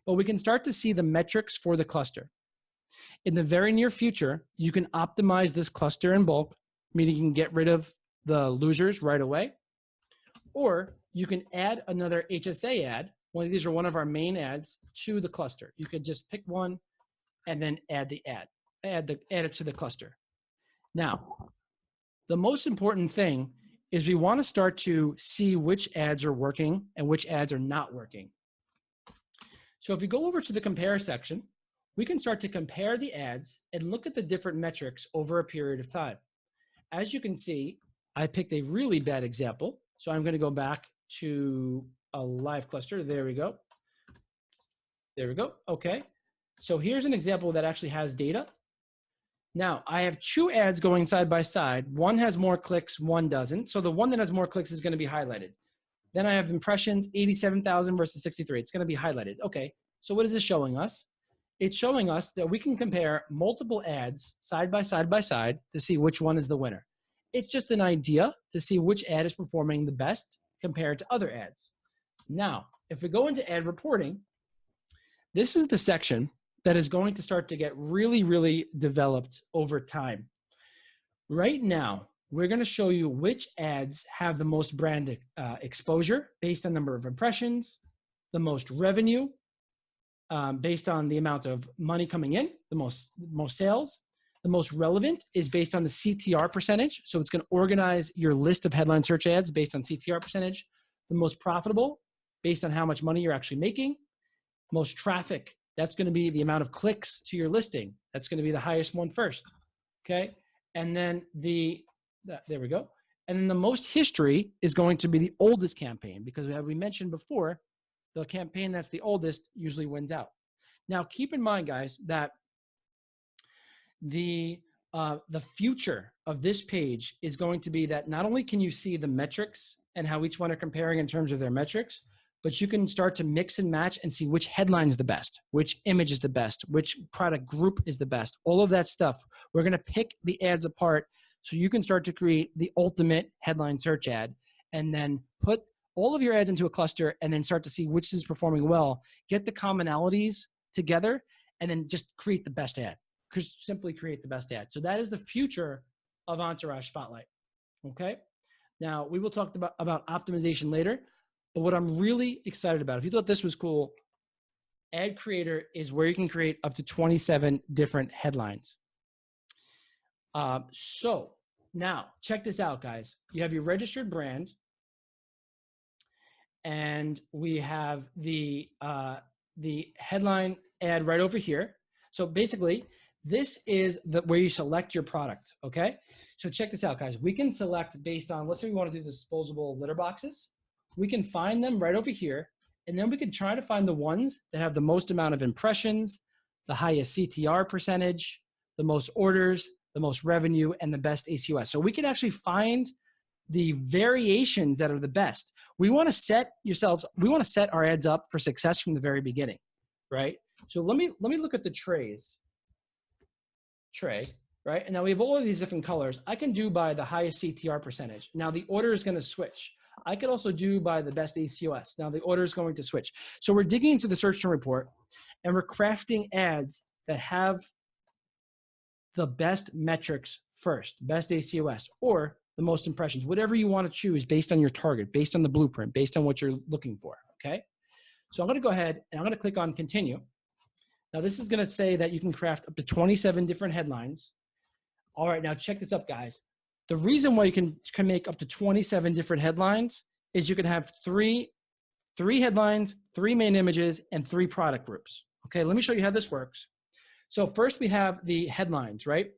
but we can start to see the metrics for the cluster. In the very near future, you can optimize this cluster in bulk, meaning you can get rid of the losers right away, or you can add another HSA ad. One of these are one of our main ads to the cluster. You could just pick one and then add the ad, add it to the cluster. Now, the most important thing is we want to start to see which ads are working and which ads are not working. So if we go over to the compare section, we can start to compare the ads and look at the different metrics over a period of time. As you can see, I picked a really bad example. So I'm going to go back to a live cluster. There we go. There we go. Okay. So here's an example that actually has data. Now, I have 2 ads going side by side. One has more clicks, one doesn't. So the one that has more clicks is going to be highlighted. Then I have impressions, 87,000 versus 63. It's going to be highlighted. Okay. So what is this showing us? It's showing us that we can compare multiple ads side by side to see which one is the winner. It's just an idea to see which ad is performing the best compared to other ads. Now, if we go into ad reporting, this is the section that is going to start to get really, really developed over time. Right now, we're going to show you which ads have the most brand exposure based on number of impressions, the most revenue, based on the amount of money coming in, the most sales. The most relevant is based on the CTR percentage. So it's going to organize your list of headline search ads based on CTR percentage. The most profitable based on how much money you're actually making. Most traffic, that's going to be the amount of clicks to your listing. That's going to be the highest one first. Okay. And then there we go. And then the most history is going to be the oldest campaign, because as we mentioned before, the campaign that's the oldest usually wins out. Now, keep in mind, guys, that the future of this page is going to be that not only can you see the metrics and how each one are comparing in terms of their metrics, but you can start to mix and match and see which headline is the best, which image is the best, which product group is the best, all of that stuff. We're going to pick the ads apart so you can start to create the ultimate headline search ad, and then put all of your ads into a cluster and then start to see which is performing well, get the commonalities together, and then just create the best ad. Simply create the best ad. So that is the future of Entourage Spotlight. Okay. Now we will talk about optimization later, but what I'm really excited about, if you thought this was cool, Ad Creator is where you can create up to 27 different headlines. So now check this out, guys. You have your registered brand, and we have the headline ad right over here. So basically, this is where you select your product, okay? So check this out, guys. We can select based on, let's say we want to do the disposable litter boxes. We can find them right over here, and then we can try to find the ones that have the most amount of impressions, the highest CTR percentage, the most orders, the most revenue, and the best ACOS. So we can actually find the variations that are the best. We want to set our ads up for success from the very beginning, right? So let me look at the tray, right? And now we have all of these different colors. I can do by the highest CTR percentage. Now the order is going to switch. I could also do by the best ACOS. Now the order is going to switch. So we're digging into the search term report, and we're crafting ads that have the best metrics first, best ACOS, or the most impressions, whatever you want to choose based on your target, based on the blueprint, based on what you're looking for, okay? So I'm going to go ahead and I'm going to click on continue. Now this is going to say that you can craft up to 27 different headlines. All right, now check this up, guys. The reason why you can make up to 27 different headlines is you can have three headlines, 3 main images, and 3 product groups. Okay, let me show you how this works. So first we have the headlines, right?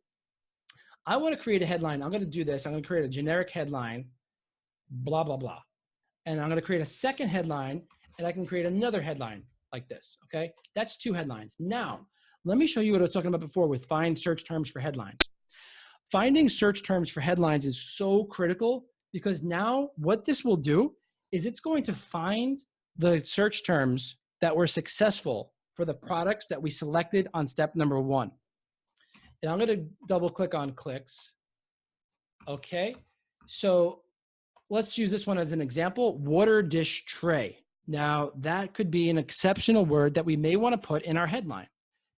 I want to create a headline. I'm going to do this. I'm going to create a generic headline, blah, blah, blah. And I'm going to create a second headline, and I can create another headline like this, okay? That's 2 headlines. Now, let me show you what I was talking about before with find search terms for headlines. Finding search terms for headlines is so critical, because now what this will do is it's going to find the search terms that were successful for the products that we selected on step number 1. And I'm going to double click on clicks. Okay. So let's use this one as an example, water dish tray. Now that could be an exceptional word that we may want to put in our headline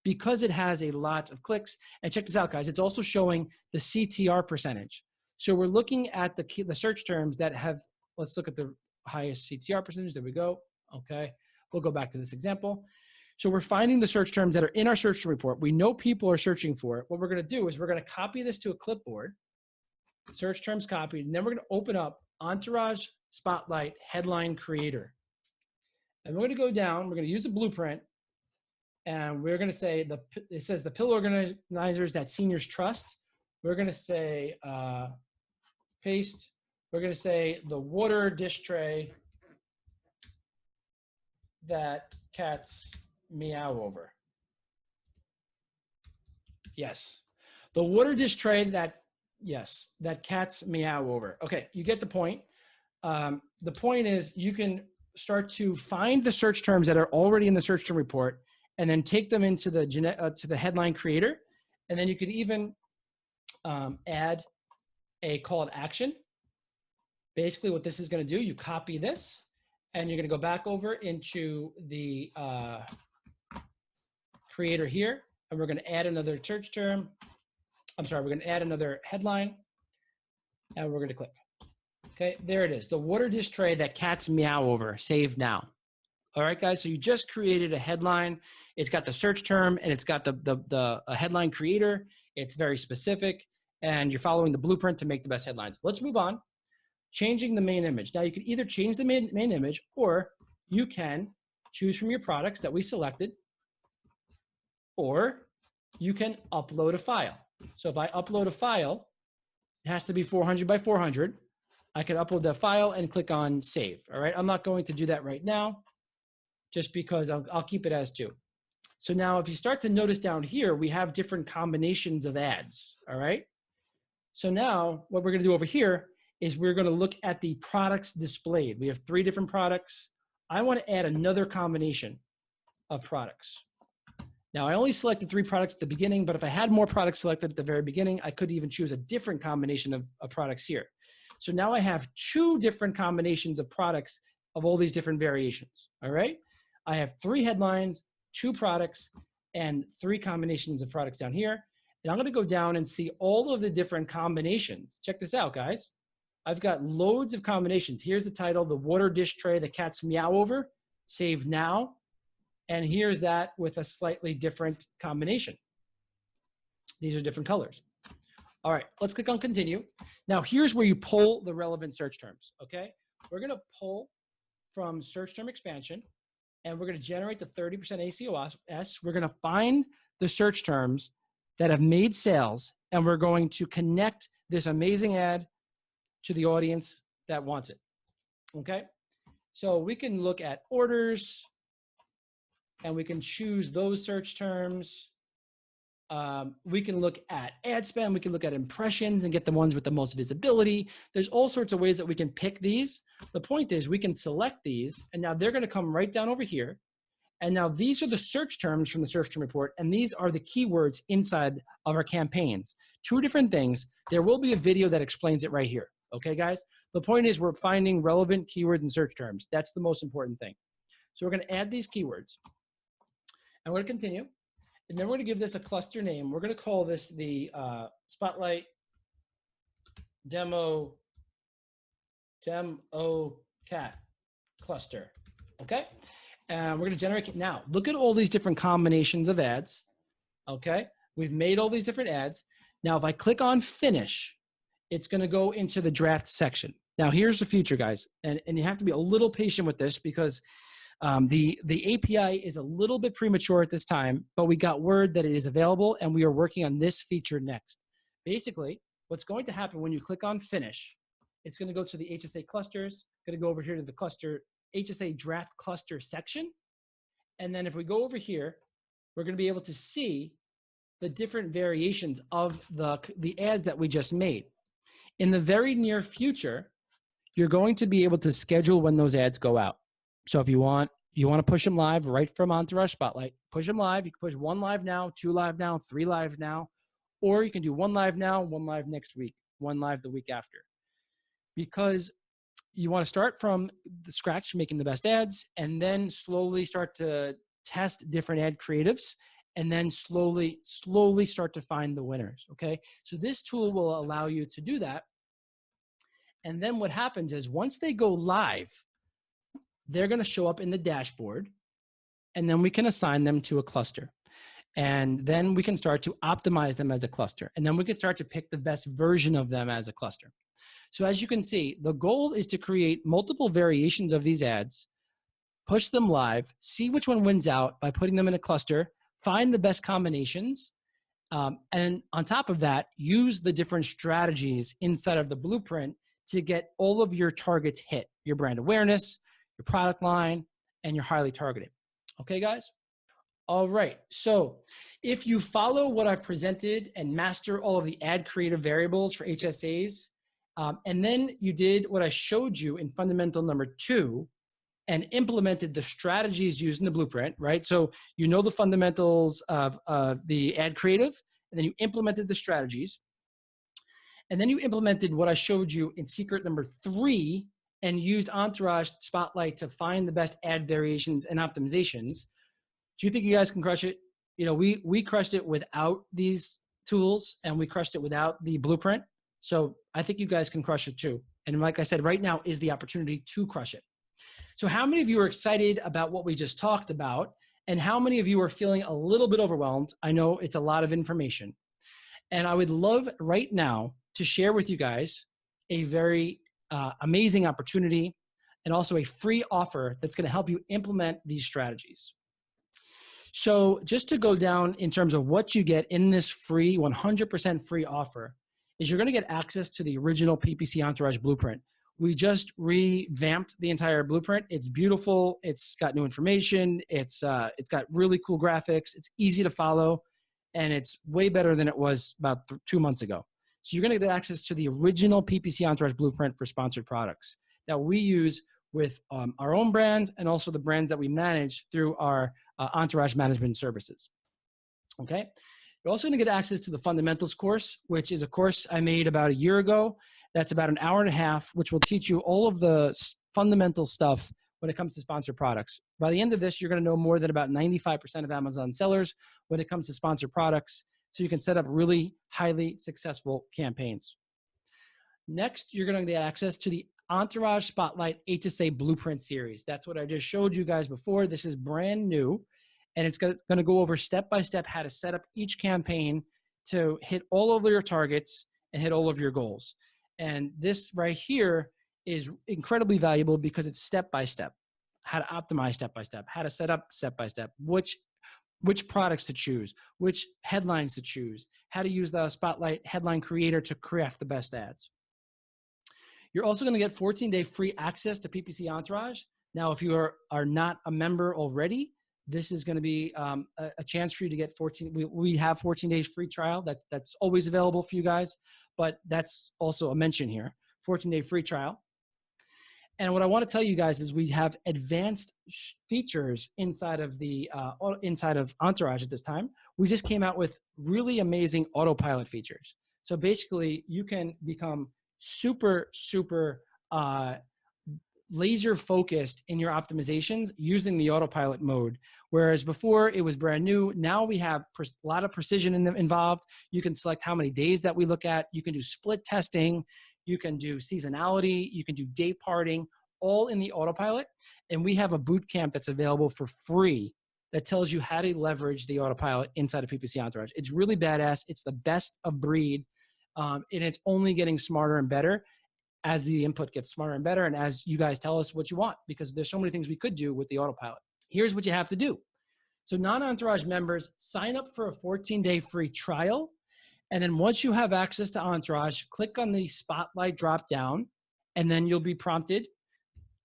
because it has a lot of clicks. And check this out, guys. It's also showing the CTR percentage. So we're looking at the search terms that have, let's look at the highest CTR percentage. There we go. Okay. We'll go back to this example. So we're finding the search terms that are in our search term report. We know people are searching for it. What we're going to do is we're going to copy this to a clipboard, search terms copied, and then we're going to open up Entourage Spotlight Headline Creator. And we're going to go down, we're going to use the blueprint, and we're going to say, it says the pill organizers that seniors trust. We're going to say, paste. We're going to say the water dish tray that cats meow over. Yes. The water dish tray that, yes, that cats meow over. Okay, you get the point. The point is you can start to find the search terms that are already in the search term report and then take them into to the headline creator. And then you could even add a call to action. Basically what this is going to do, you copy this and you're going to go back over into the creator here, and we're going to add another search term. I'm sorry, we're going to add another headline, and we're going to click. Okay, there it is. The water dish tray that cats meow over. Save now. All right, guys. So you just created a headline. It's got the search term, and it's got the headline creator. It's very specific, and you're following the blueprint to make the best headlines. Let's move on. Changing the main image. Now you can either change the main image, or you can choose from your products that we selected, or you can upload a file. So if I upload a file, it has to be 400 by 400. I can upload that file and click on save. All right. I'm not going to do that right now just because I'll keep it as 2. So now if you start to notice down here, we have different combinations of ads. All right. So now what we're going to do over here is we're going to look at the products displayed. We have 3 different products. I want to add another combination of products. Now I only selected 3 products at the beginning, but if I had more products selected at the very beginning, I could even choose a different combination of products here. So now I have 2 different combinations of products of all these different variations. All right. I have 3 headlines, 2 products, and 3 combinations of products down here. And I'm going to go down and see all of the different combinations. Check this out, guys. I've got loads of combinations. Here's the title, the water dish tray the cats meow over. Save now. And here's that with a slightly different combination. These are different colors. All right, let's click on continue. Now here's where you pull the relevant search terms, okay? We're gonna pull from search term expansion, and we're gonna generate the 30% ACOS. We're gonna find the search terms that have made sales, and we're going to connect this amazing ad to the audience that wants it, okay? So we can look at orders, and we can choose those search terms. We can look at ad spend. We can look at impressions and get the ones with the most visibility. There's all sorts of ways that we can pick these. The point is we can select these, and now they're going to come right down over here. And now these are the search terms from the search term report, and these are the keywords inside of our campaigns. 2 different things. There will be a video that explains it right here. Okay, guys? The point is we're finding relevant keywords and search terms. That's the most important thing. So we're going to add these keywords. And we're going to continue. And then we're going to give this a cluster name. We're going to call this the Spotlight Demo Cat Cluster. Okay? And we're going to generate. Now, look at all these different combinations of ads. Okay? We've made all these different ads. Now, if I click on Finish, it's going to go into the draft section. Now, here's the future, guys. And you have to be a little patient with this because the API is a little bit premature at this time, but we got word that it is available, and we are working on this feature next. Basically, what's going to happen when you click on Finish, it's going to go to the HSA clusters, going to go over here to the cluster, HSA draft cluster section. And then if we go over here, we're going to be able to see the different variations of the ads that we just made. In the very near future, you're going to be able to schedule when those ads go out. So if you want, you want to push them live right from Entourage Spotlight. Push them live. You can push 1 live now, 2 live now, 3 live now, or you can do 1 live now, 1 live next week, 1 live the week after. Because you want to start from the scratch, making the best ads, and then slowly start to test different ad creatives, and then slowly start to find the winners, okay? So this tool will allow you to do that. And then what happens is once they go live, they're going to show up in the dashboard, and then we can assign them to a cluster. And then we can start to optimize them as a cluster. And then we can start to pick the best version of them as a cluster. So as you can see, the goal is to create multiple variations of these ads, push them live, see which one wins out by putting them in a cluster, find the best combinations, and on top of that, use the different strategies inside of the blueprint to get all of your targets hit, your brand awareness, your product line, and your highly targeted. Okay, guys? All right, so if you follow what I've presented and master all of the ad creative variables for HSAs, and then you did what I showed you in fundamental number 2 and implemented the strategies used in the blueprint, right? So you know the fundamentals of the ad creative, and then you implemented the strategies. And then you implemented what I showed you in secret number 3 and used Entourage Spotlight to find the best ad variations and optimizations. Do you think you guys can crush it? You know, we crushed it without these tools, and we crushed it without the blueprint. So I think you guys can crush it too. And like I said, right now is the opportunity to crush it. So how many of you are excited about what we just talked about? And how many of you are feeling a little bit overwhelmed? I know it's a lot of information. And I would love right now to share with you guys a very amazing opportunity and also a free offer that's going to help you implement these strategies. So just to go down in terms of what you get in this free, 100% free offer, is you're going to get access to the original PPC Entourage blueprint. We just revamped the entire blueprint. It's beautiful. It's got new information. It's got really cool graphics. It's easy to follow, and it's way better than it was about 2 months ago. So you're going to get access to the original PPC Entourage blueprint for sponsored products that we use with our own brand and also the brands that we manage through our Entourage management services. Okay. You're also going to get access to the fundamentals course, which is a course I made about a year ago. That's about an hour and a half, which will teach you all of the fundamental stuff when it comes to sponsored products. By the end of this, you're going to know more than about 95% of Amazon sellers when it comes to sponsored products, so you can set up really highly successful campaigns. Next, you're going to get access to the Entourage Spotlight HSA Blueprint Series. That's what I just showed you guys before. This is brand new, and it's going to go over step-by-step how to set up each campaign to hit all of your targets and hit all of your goals. And this right here is incredibly valuable because it's step-by-step, how to optimize step-by-step, how to set up step-by-step, which products to choose, which headlines to choose, how to use the Spotlight headline creator to craft the best ads. You're also going to get 14-day free access to PPC Entourage. Now, if you are not a member already, this is going to be a chance for you to get 14. We have 14 days free trial. That's always available for you guys, but that's also a mention here. 14-day free trial. And what I want to tell you guys is we have advanced features inside of Entourage at this time. We just came out with really amazing autopilot features. So basically, you can become super laser focused in your optimizations using the autopilot mode. Whereas before it was brand new, now we have a lot of precision involved. You can select how many days that we look at. You can do split testing. You can do seasonality. You can do day parting, all in the autopilot. And we have a boot camp that's available for free that tells you how to leverage the autopilot inside of PPC Entourage. It's really badass. It's the best of breed. And it's only getting smarter and better as the input gets smarter and better, and as you guys tell us what you want, because there's so many things we could do with the autopilot. Here's what you have to do. So non-Entourage members, sign up for a 14-day free trial, and then once you have access to Entourage, click on the Spotlight drop-down, and then you'll be prompted.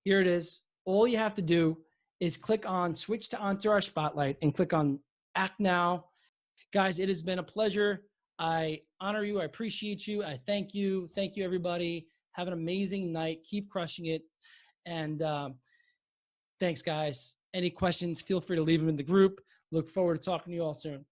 Here it is. All you have to do is click on Switch to Entourage Spotlight and click on Act Now. Guys, it has been a pleasure. I honor you. I appreciate you. I thank you. Thank you, everybody. Have an amazing night. Keep crushing it. And thanks, guys. Any questions, feel free to leave them in the group. Look forward to talking to you all soon.